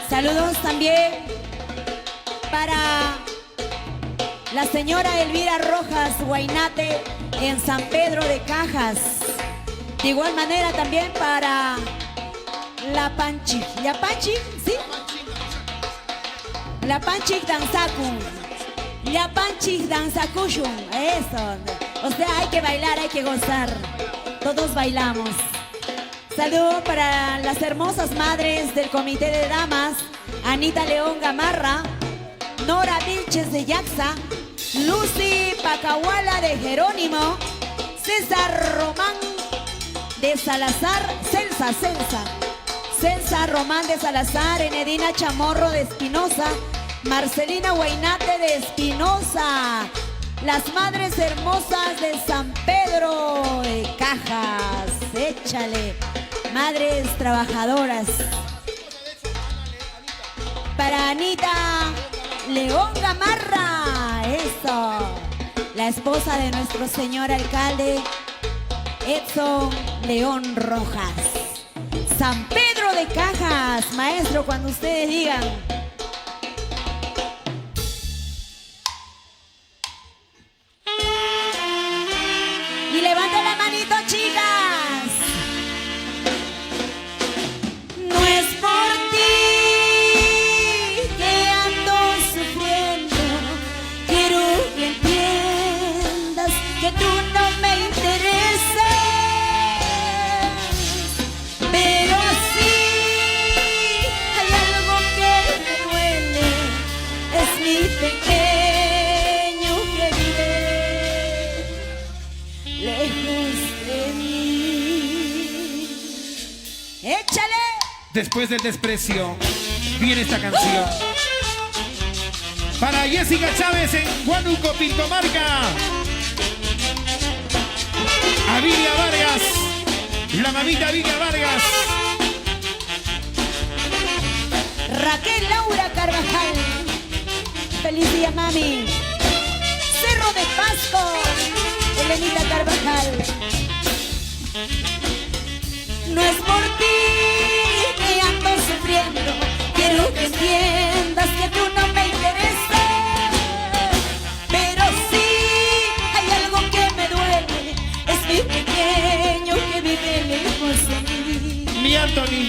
B: Saludos también para la señora Elvira Rojas Guainate en San Pedro de Cajas. De igual manera también para la Panchi. ¿La Panchi? ¿Sí? La Panchi Danzakun. La Panchi Danzakushun. Eso. O sea, hay que bailar, hay que gozar. Todos bailamos. Saludos para las hermosas madres del Comité de Damas, Anita León Gamarra, Nora Vilches de Yaxa, Lucy Pacahuala de Jerónimo, César Román de Salazar, Celsa Román de Salazar, Enedina Chamorro de Espinosa, Marcelina Guainate de Espinosa, las madres hermosas de San Pedro de Cajas, échale. Madres trabajadoras. Para Anita León Gamarra, eso. La esposa de nuestro señor alcalde Edson León Rojas. San Pedro de Cajas, maestro, cuando ustedes digan. Y levanten la manito, chicas.
C: Que tú no me interesas, pero sí hay algo que me duele, es mi pequeño que vive lejos de mí.
B: ¡Échale!
A: Después del desprecio, viene esta canción. Para Jessica Chávez en Huánuco, Pintomarca. A Vilia Vargas, la mamita Vilia Vargas.
B: Raquel Laura Carvajal. Feliz día, mami. Cerro de Pasco, Elenita Carvajal.
C: No es por ti que ando sufriendo, quiero que entiendas que tú no me interesas, pero sí hay algo que me duele, es mi pequeño que vive lejos de mí.
A: Mi Anthony.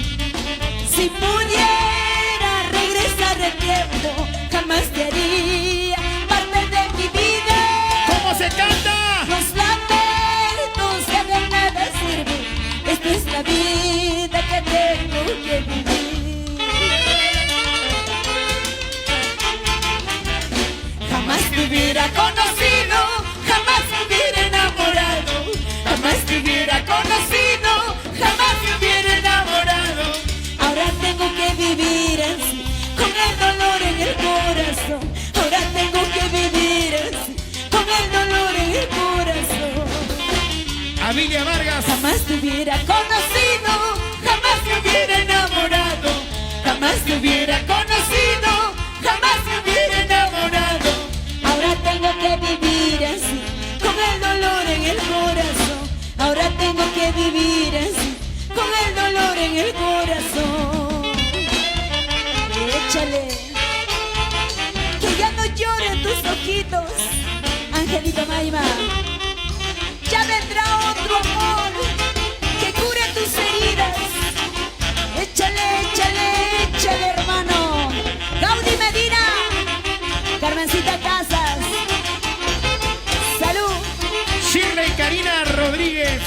C: Si pudiera regresar el tiempo, jamás te haría parte de mi vida.
A: ¿Cómo se canta?
C: Los lamentos ya de nada sirven, esta es la vida que tengo que vivir. Jamás te hubiera conocido, jamás me hubiera enamorado, jamás te hubiera conocido, jamás me hubiera enamorado. Ahora tengo que vivir así, con el dolor en el corazón. Ahora tengo que vivir así, con el dolor en el corazón.
A: A Vilia Vargas.
C: Jamás te hubiera conocido, jamás me hubiera enamorado, jamás te hubiera conocido, jamás me hubiera enamorado. Ahora tengo que vivir así, con el dolor en el corazón. Ahora tengo que vivir así, con el dolor en el corazón. Échale, que ya no lloren tus ojitos, Angelito Maima. Ya vendrá otro amor que cure tus heridas. Échale, échale, échale, hermano. Gaudí Medina, Carmencita Casas. Salud.
A: Shirley Karina Rodríguez.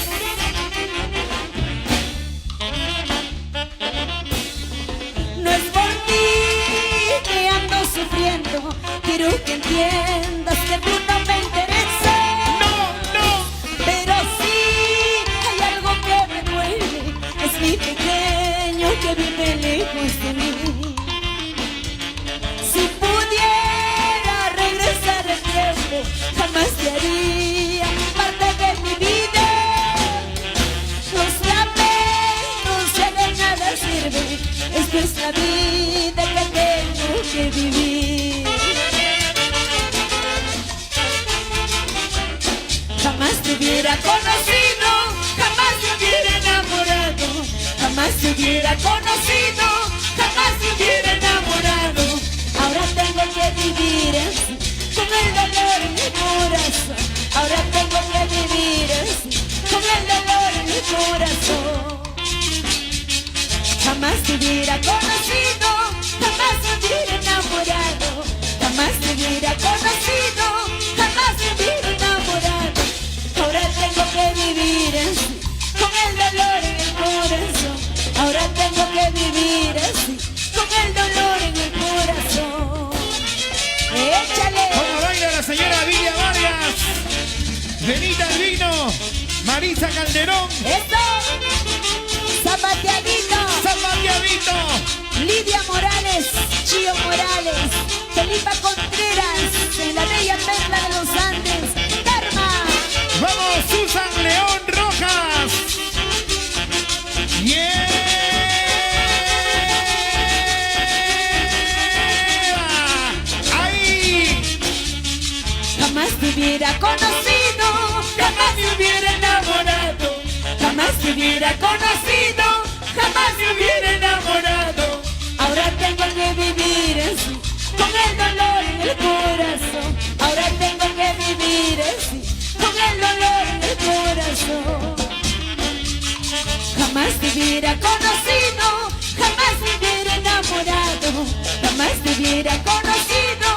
C: No es por ti que ando sufriendo, quiero que entiendas que tú no me interesas, hubiera conocido, jamás me hubiera enamorado. Jamás me hubiera conocido, jamás me hubiera enamorado. Ahora tengo que vivir así, con el dolor en mi corazón. Ahora tengo que vivir así, con el dolor en mi corazón. Jamás te hubiera conocido, jamás me hubiera enamorado. Jamás te hubiera conocido, jamás me hubiera enamorado. Ahora tengo que vivir así, con el dolor en el corazón. Ahora tengo que vivir así, con el dolor en el corazón. ¡Échale!
A: ¿Cómo baila la señora Vilia Vargas? Benita Albino, Marisa Calderón,
C: ¡Eso! ¡Zapateadito!
A: Zapateadito.
C: Lidia Morales, Chío Morales, Felipa Contreras, en la bella perla de los Andes, Karma.
A: Vamos, Susan León Rojas. Yeah. Ahí.
C: Jamás te hubiera conocido, jamás me hubiera enamorado. Jamás te hubiera conocido, jamás me hubiera enamorado. Ahora tengo que vivir así, con el dolor en el corazón. Ahora tengo que vivir así, con el dolor en el corazón. Jamás te hubiera conocido, jamás me hubiera enamorado. Jamás te hubiera conocido,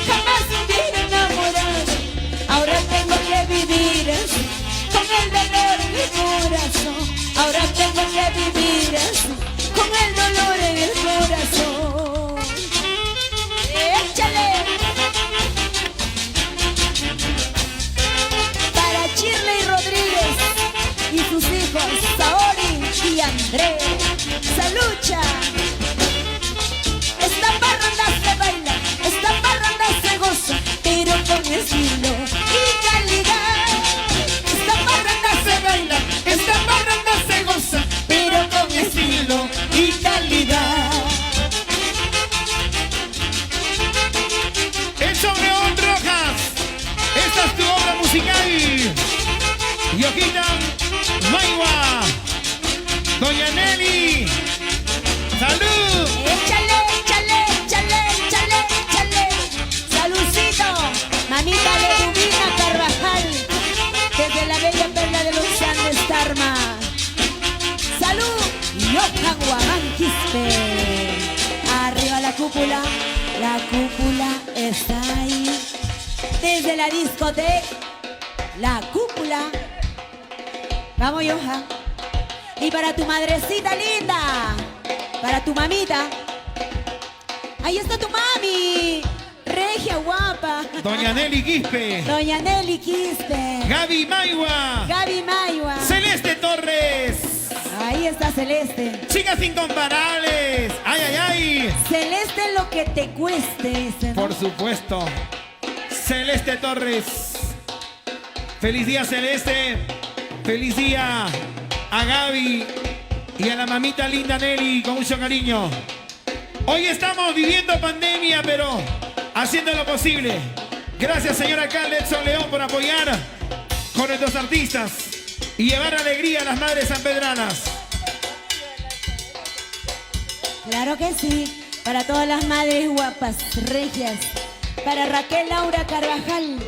C: jamás me hubiera enamorado. Ahora tengo que vivir así, con el dolor en el corazón. Ahora tengo que vivir así, con el dolor en el corazón. ¡Échale! Para Shirley Rodríguez y sus hijos Saori y André. ¡Salucha! Esta parranda se baila, esta parranda se goza, pero con estilo y calidad. Esta parranda se baila, esta parranda se goza, pero con estilo y calidad.
A: Eso, León Rojas. Esta es tu obra musical. Yojita Maiwa, Doña Nelly. ¡Salud!
C: Échale, échale, échale, échale, échale. Saludcito, mamita de Rubina Carvajal, desde la bella perla de los Andes, Tarma. Salud, Johan Guamán Quispe. Arriba la cúpula está ahí. Desde la discoteca, la cúpula. Vamos, Johan. Y para tu madrecita linda, para tu mamita. Ahí está tu mami, regia guapa.
A: Doña Nelly Quispe.
C: Doña Nelly Quispe.
A: Gaby Maiwa.
C: Gaby Maiwa.
A: Celeste Torres.
C: Ahí está Celeste.
A: Chicas incomparables. ¡Ay, ay, ay!
C: Celeste lo que te cueste ese, ¿no?
A: Por supuesto. Celeste Torres. Feliz día, Celeste. Feliz día a Gaby y a la mamita linda Nelly, con mucho cariño. Hoy estamos viviendo pandemia, pero haciendo lo posible. Gracias, señor alcalde Edson León, por apoyar con nuestros artistas y llevar alegría a las madres sanpedranas.
B: Claro que sí, para todas las madres guapas, regias, para Raquel Laura Carvajal.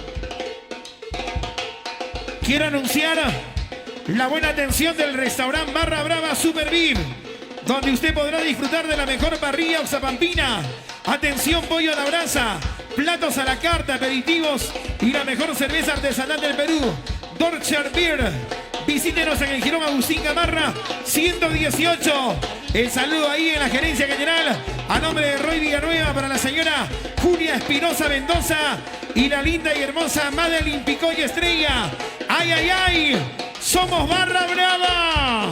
A: Quiero anunciar la buena atención del restaurante Barra Brava Super Beer, donde usted podrá disfrutar de la mejor parrilla oxapampina. Atención, pollo a la brasa, platos a la carta, aperitivos y la mejor cerveza artesanal del Perú, Dorcher Beer. Visítenos en el Girón Agustín Gamarra 118. El saludo ahí en la gerencia general a nombre de Roy Villanueva para la señora Julia Espinosa Mendoza y la linda y hermosa Madeline Picoy Estrella. ¡Ay, ay, ay! ¡Somos Barra Brava!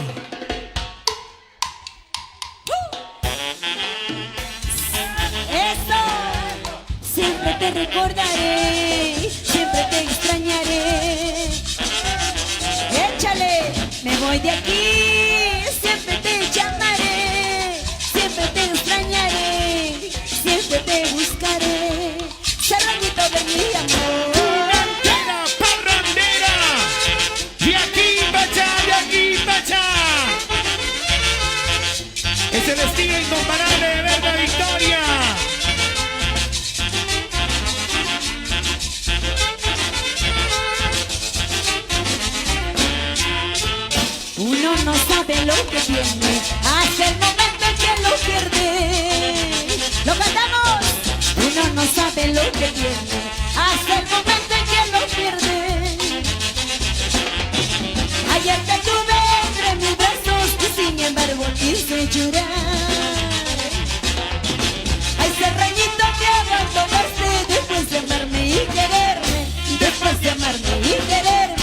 C: ¡Eso! Siempre te recordaré, siempre te extrañaré. Échale, me voy de aquí, siempre te llamaré, siempre te extrañaré, siempre te buscaré. Serranito de mi amor.
A: ¡Parrandera! ¡Parrandera! Y
C: no sabe lo que tiene hasta el momento en que lo pierde. ¡Lo cantamos! Uno no sabe lo que tiene hasta el momento en que lo pierde. Ayer te tuve entre mis brazos y sin embargo quise llorar. Ay, serrañito, que abandonaste después de amarme y quererme, después de amarme y quererme.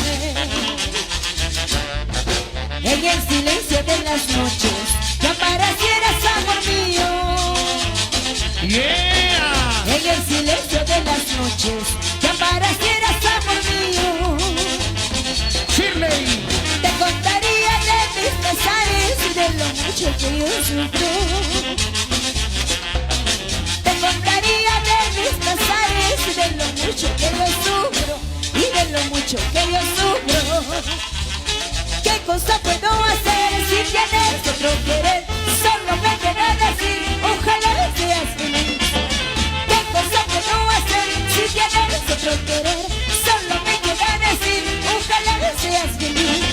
C: En el silencio de las noches que aparecieras, amor mío.
A: Yeah.
C: En el silencio de las noches que aparecieras, amor mío.
A: Shirley.
C: Te contaría de mis pesares y de lo mucho que yo sufro. Te contaría de mis pesares y de lo mucho que yo sufro. Y de lo mucho que yo sufro. ¿Qué cosa puedo hacer si tienes otro querer? Solo me queda decir, ojalá seas feliz. ¿Qué cosa puedo hacer si tienes otro querer? Solo me queda decir, ojalá seas feliz.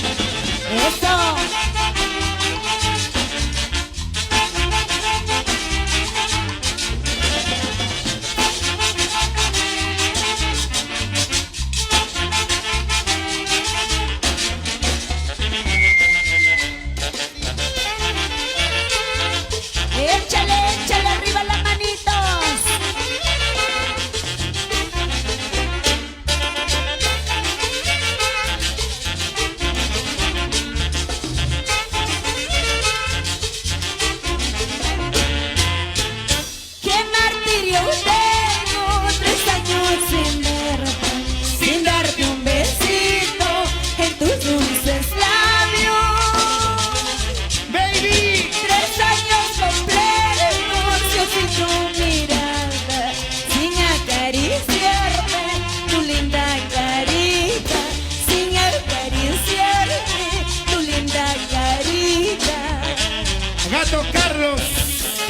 C: ¡Eso! Échale, échale arriba las manitos. Qué martirio tengo, 3 años sin verte, sin darte un besito en tus dulces labios.
A: Baby.
C: 3 años completos yo sin tu mirada, sin acariciarme tu linda carita, sin acariciarme tu linda carita.
A: Gato Carlos.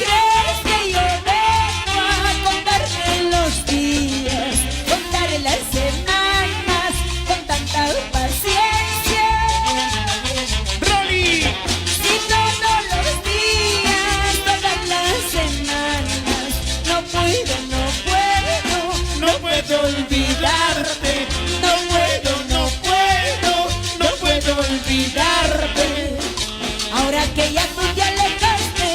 C: ¿Crees que yo vengo a contarte los días, contaré las semanas con tanta paciencia?
A: Rolly.
C: Si todos los días, todas las semanas, no puedo, no puedo,
A: No puedo olvidarte.
C: no puedo, no puedo,
A: No puedo olvidarte.
C: ahora que ya tú te alejaste,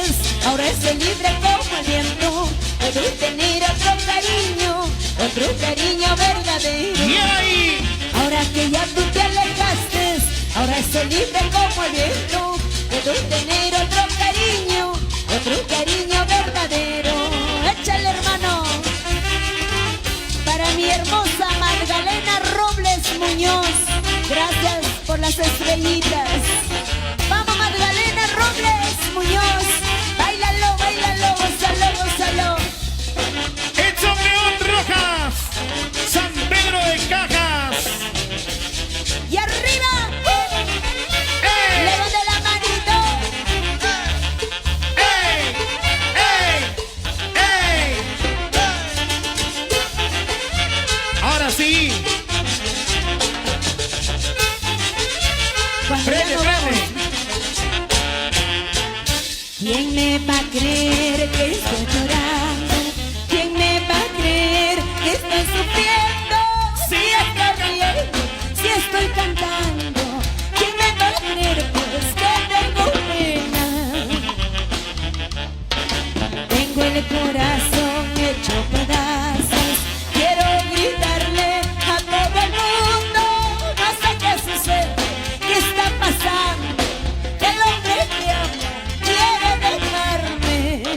C: ahora estoy libre como el viento. Puedo tener otro cariño verdadero.
A: Y ahí.
C: Ahora que ya tú te alejaste, ahora estoy libre como el viento. Puedo tener otro cariño verdadero. Échale, hermano. Para mi hermosa Magdalena Robles Muñoz, gracias por las estrellitas. Vamos, Magdalena Robles Muñoz, bailalo, bailalo, gózalo, gózalo.
A: Edson León Rojas. San Pedro de Cajas.
C: Y arriba,
A: ¡Ey!
C: levante la manito.
A: ¡Ey! ¡Ey! ¡Ey! Ahora sí.
C: Cuando ya
A: Prende,
C: nos vamos.
A: prende.
C: ¿Quién me va a creer que estoy llorando? ¿Quién me va a creer que estoy sufriendo? Si estoy riendo, si estoy cantando. ¿Quién me va a creer pues que tengo pena? Tengo el corazón hecho pedazos. Quiero gritarle a todo el mundo. No sé qué sucede, qué está pasando. El hombre que amo quiere dejarme.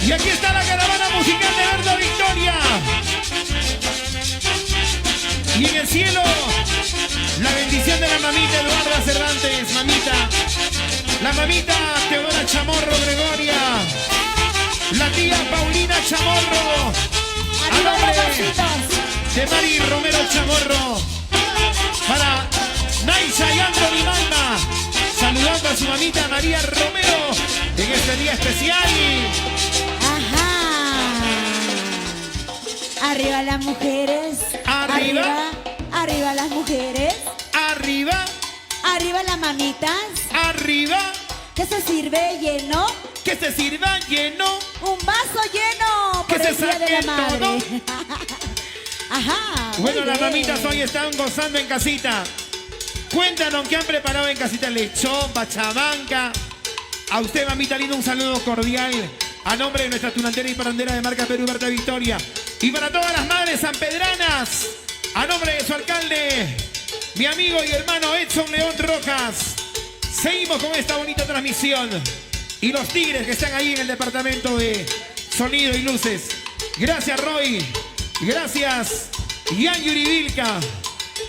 A: Y aquí está la caravana musical de Berta Victoria. Y en el cielo, la bendición de la mamita Eduarda Cervantes, mamita. La mamita Teodora Chamorro Gregoria. La tía Paulina Chamorro. A nombre de Mari Romero Chamorro. Para Naisha y Anthony Magna. Saludando a su mamita María Romero en este día especial.
B: Ajá. Arriba las mujeres.
A: Arriba.
B: Arriba las mujeres.
A: Arriba.
B: Arriba las mamitas.
A: Arriba.
B: Que se sirve lleno.
A: Que se sirva lleno.
B: Un vaso lleno.
A: Que
B: por
A: se
B: el Día de la
A: saque
B: Madre.
A: todo.
B: Ajá.
A: Bueno,
B: muy
A: las
B: bien.
A: mamitas hoy están gozando en casita. Cuéntanos qué han preparado en casita. Lechón, pachamanca. A usted, mamita linda, un saludo cordial. A nombre de nuestra tunantera y parandera de marca Perú, Berta Victoria. Y para todas las madres sanpedranas. A nombre de su alcalde, mi amigo y hermano Edson León Rojas. Seguimos con esta bonita transmisión. Y los tigres que están ahí en el departamento de sonido y luces. Gracias, Roy. Gracias, Ian Yuribilca.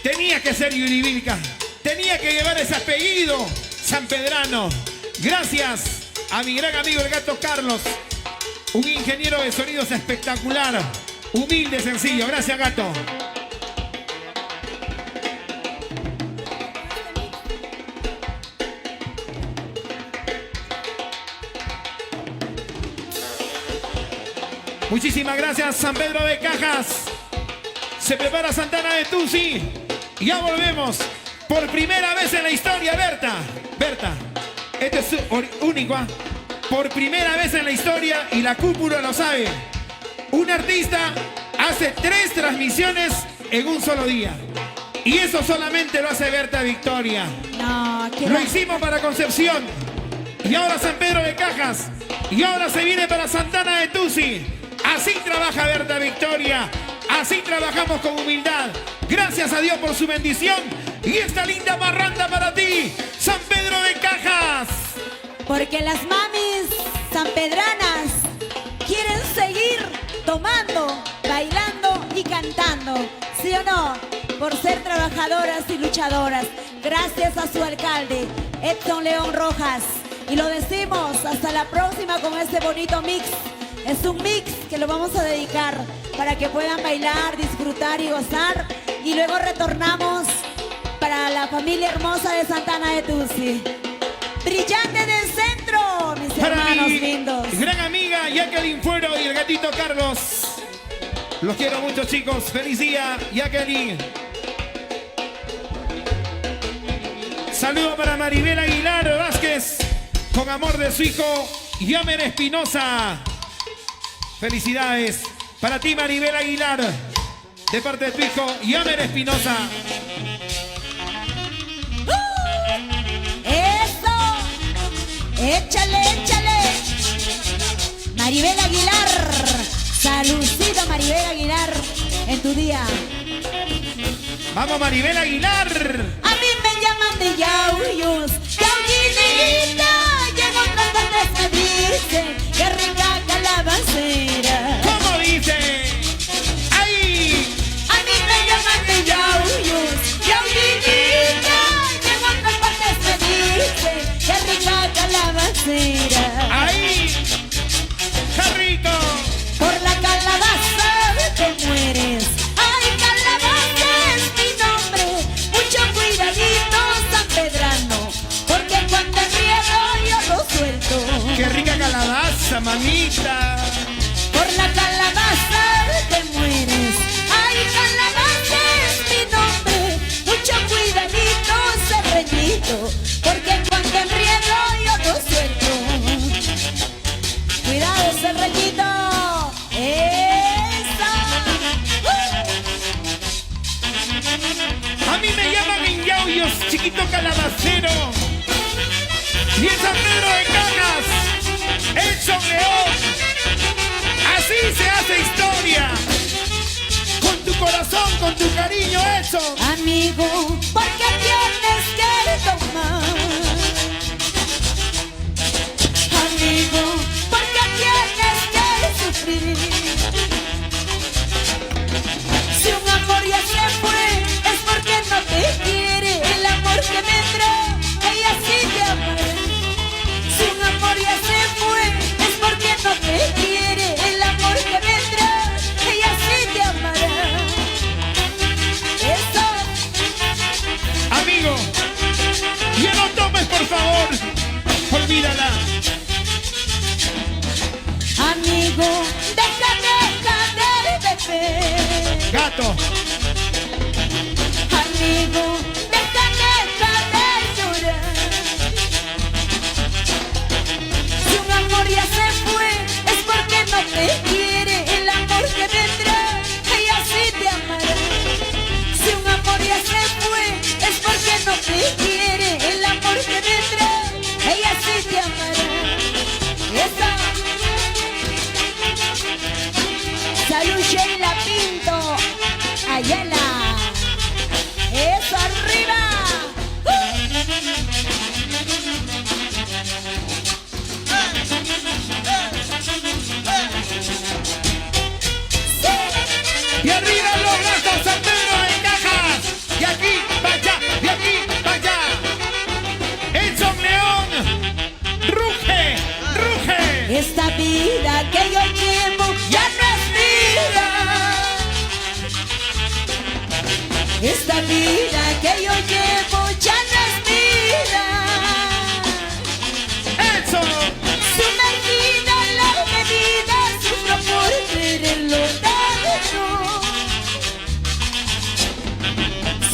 A: Tenía que ser Yuribilca. Tenía que llevar ese apellido sanpedrano. Gracias a mi gran amigo el gato Carlos. Un ingeniero de sonidos espectacular. Humilde, sencillo. Gracias, gato. Muchísimas gracias, San Pedro de Cajas. Se prepara Santana de Tusi. Ya volvemos. Por primera vez en la historia, Berta. Berta, esto es único. ¿Ah? Por primera vez en la historia, y la cúpula lo sabe. Un artista hace 3 transmisiones en un solo día. Y eso solamente lo hace Berta Victoria.
B: No, qué
A: Lo hicimos para Concepción. Y ahora San Pedro de Cajas. Y ahora se viene para Santana de Tusi. Así trabaja Berta Victoria. Así trabajamos con humildad. Gracias a Dios por su bendición. Y esta linda parranda para ti, San Pedro de Cajas.
B: Porque las mamis sanpedranas quieren seguir tomando, bailando y cantando. ¿Sí o no? Por ser trabajadoras y luchadoras. Gracias a su alcalde, Edson León Rojas. Y lo decimos hasta la próxima con este bonito mix. Es un mix que lo vamos a dedicar para que puedan bailar, disfrutar y gozar. Y luego retornamos para la familia hermosa de Santana de Tusi. Brillante del centro, mis
A: Para
B: hermanos
A: mi
B: lindos.
A: gran amiga Jacqueline Fuero y el gatito Carlos. Los quiero mucho, chicos. Feliz día, Jacqueline. Saludo para Maribel Aguilar Vázquez, con amor de su hijo Yamer Espinosa. Felicidades para ti, Maribel Aguilar, de parte de tu hijo Yamer Espinosa.
B: ¡Eso! ¡Échale, échale! Maribel Aguilar. Saludcito, Maribel Aguilar, en tu día.
A: Vamos, Maribel Aguilar.
B: A mí me llaman de Yauyos, Yauguinita, y en otras partes me dicen que rica calabacera.
A: ¿Cómo dice? ¡Ay!
B: A mí me llaman de Yauyos, Yauguinita, y en otras partes me dicen que rica calabacera.
A: ¡Ay! ¡Qué rico!
B: Por la calabaza te mueres. Ay, calabaza es mi nombre. Mucho cuidadito, sanpedrano, porque cuando enriedo yo lo suelto.
A: ¡Qué rica calabaza, mamita!
B: Por la calabaza te mueres. Ay, calabaza es mi nombre. Mucho cuidadito, serreñito, porque cuando enriedo yo lo suelto. Cuidado, serreñito. ¡Esa!
A: A mí me llaman en Yauyos, chiquito calabacero. Y en San Pedro de Cajas, Edson León. Así se hace historia. Con tu corazón, con tu cariño, Edson.
B: Amigo, ¿por qué tienes que tomar? Amigo, ¿por qué tienes que
A: Gato.
C: Amigo, deja de llorar. Si un amor ya se fue, es porque no te quiere. El amor que vendrá, ella sí te amará. Si un amor ya se fue, es porque no te quiere. El amor que vendrá, ella sí te amará. Esa. Salud, Sheila Pinto Ayala. Eso, arriba.
A: Y arriba los brazos, San Pedro en cajas. De aquí para allá, de aquí para allá. Edson León, ruge, ruge.
C: Esta vida que yo llevo ya no es vida. Esta vida que yo llevo ya no es vida.
A: Edson.
C: Sumergida en la bebida, sufro por quererlo tanto.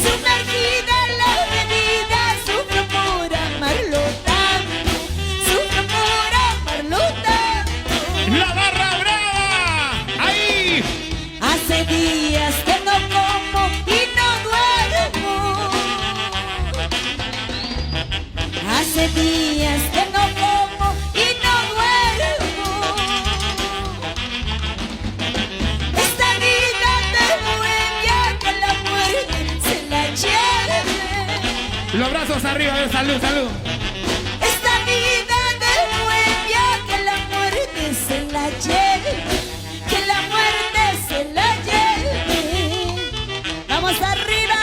C: Sumergida en la bebida, sufro por amarlo tanto. Sufro por amarlo tanto.
A: La barra brava. Ahí.
C: Hace días que no como y no duermo. Hace días que no como y no duermo. Esta vida de bohemia que la muerte se la lleve.
A: Los brazos arriba, a ver, salud, salud.
C: Esta vida de bohemia que la muerte se la lleve. Que la muerte se la lleve. Vamos arriba.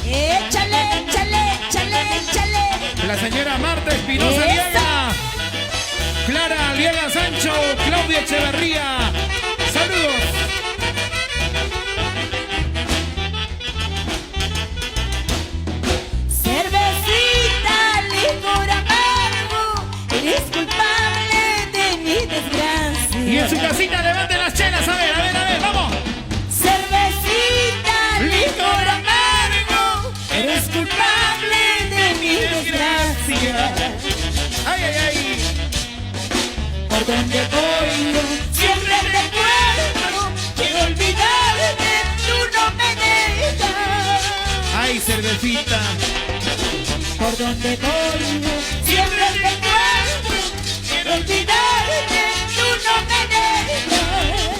C: Échale, échale, échale, échale.
A: La señora Marta Espinosa
C: Esa.
A: Aliaga. Clara Aliaga Sancho, Claudia Echeverría. Saludos.
C: Cervecita, licor amargo, eres culpable de mi desgracia.
A: Y en su casita levanten las chelas, a ver, vamos.
C: Cervecita, licor amargo, eres culpable de mi desgracia.
A: Ay, ay, ay.
C: Por donde voy yo siempre recuerdo que olvidarte tú no me dejas.
A: Ay, cervecita.
C: Por donde voy yo siempre recuerdo que olvidarte tú no me dejas.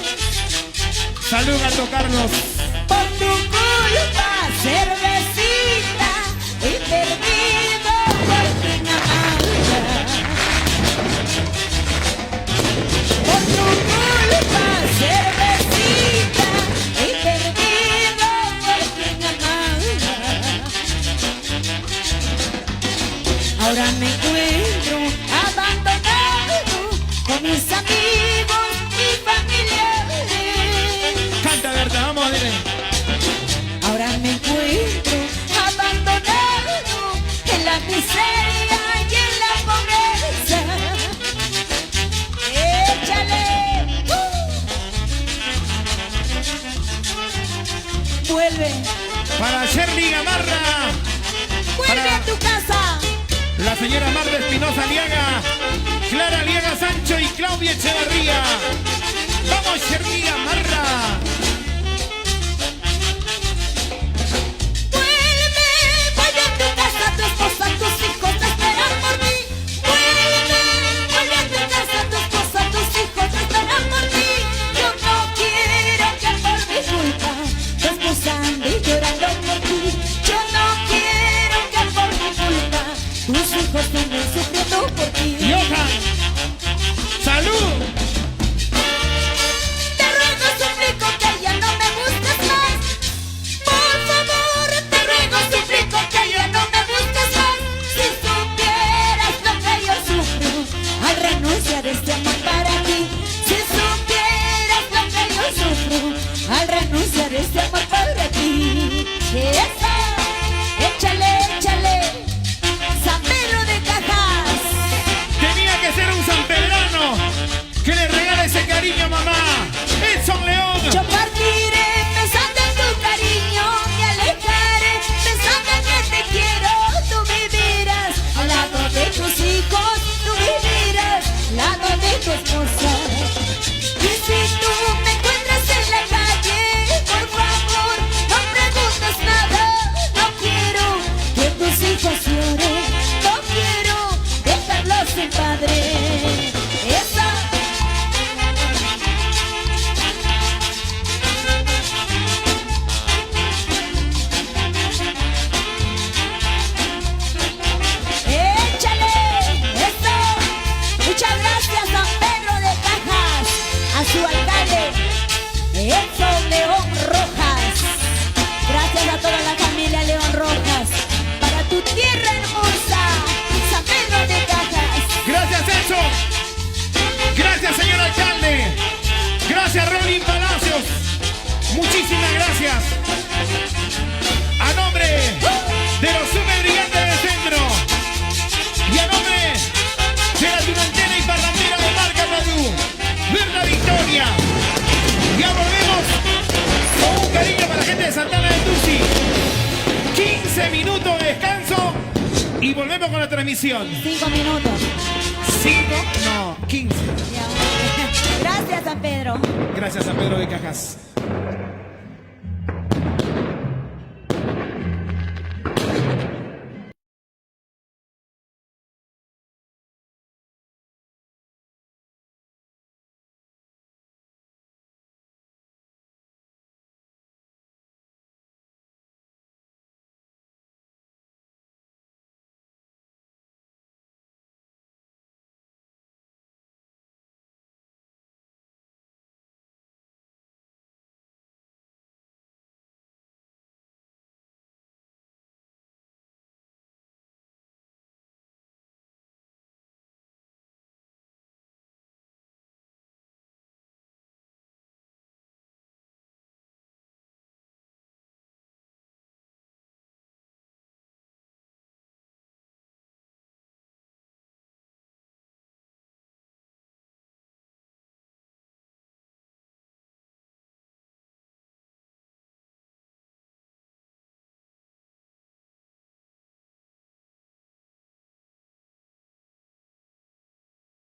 A: Salud, Gato Carlos.
C: Por tu culpa, cervecita, he perdido por quien amaba. Por tu culpa, cervecita, he perdido por quien amaba. Ahora me encuentro abandonado con mis amigos y familiares.
A: Canta, Berta, vamos, dile.
C: Ahora me encuentro abandonado en la miseria y en la pobreza. Échale. Vuelve,
A: Para Shirley Gamarra.
C: vuelve
A: Para
C: a tu casa.
A: la señora Marta Espinosa Aliaga. Clara Aliaga Sancho y Claudia Echeverría. Vamos, Shirley Gamarra.
C: Vuelve, vuelve a tu casa, tu esposa, tus hijos te esperan por ti. Vuelve, vuelve a tu casa, tu esposa, tus hijos te esperan por ti. Yo no quiero que por mi culpa tu esposa ande llorando por ti. Yo no quiero que por mi culpa tus hijos estén sufriendo por ti.
A: Johan. Salud.
C: Te ruego, suplico que ya no me busques más. Por favor, te ruego, suplico que ya no me busques más. Si supieras lo que yo sufro al renunciar a este amor para ti. Si supieras lo que yo sufro al renunciar a este amor para ti. Esa, échale, échale. San Pedro de Caja.
A: Muchísimas gracias. A nombre de los super brillantes del centro y a nombre de la tunantera y parlantera de Marca Perú, Berna Victoria. Ya volvemos con un cariño para la gente de Santana de Tusi. 15 minutos de descanso y volvemos con la transmisión.
B: 5 minutos.
A: 5, no, 15.
B: Ya, Gracias, San Pedro.
A: Gracias a Pedro de Cajas.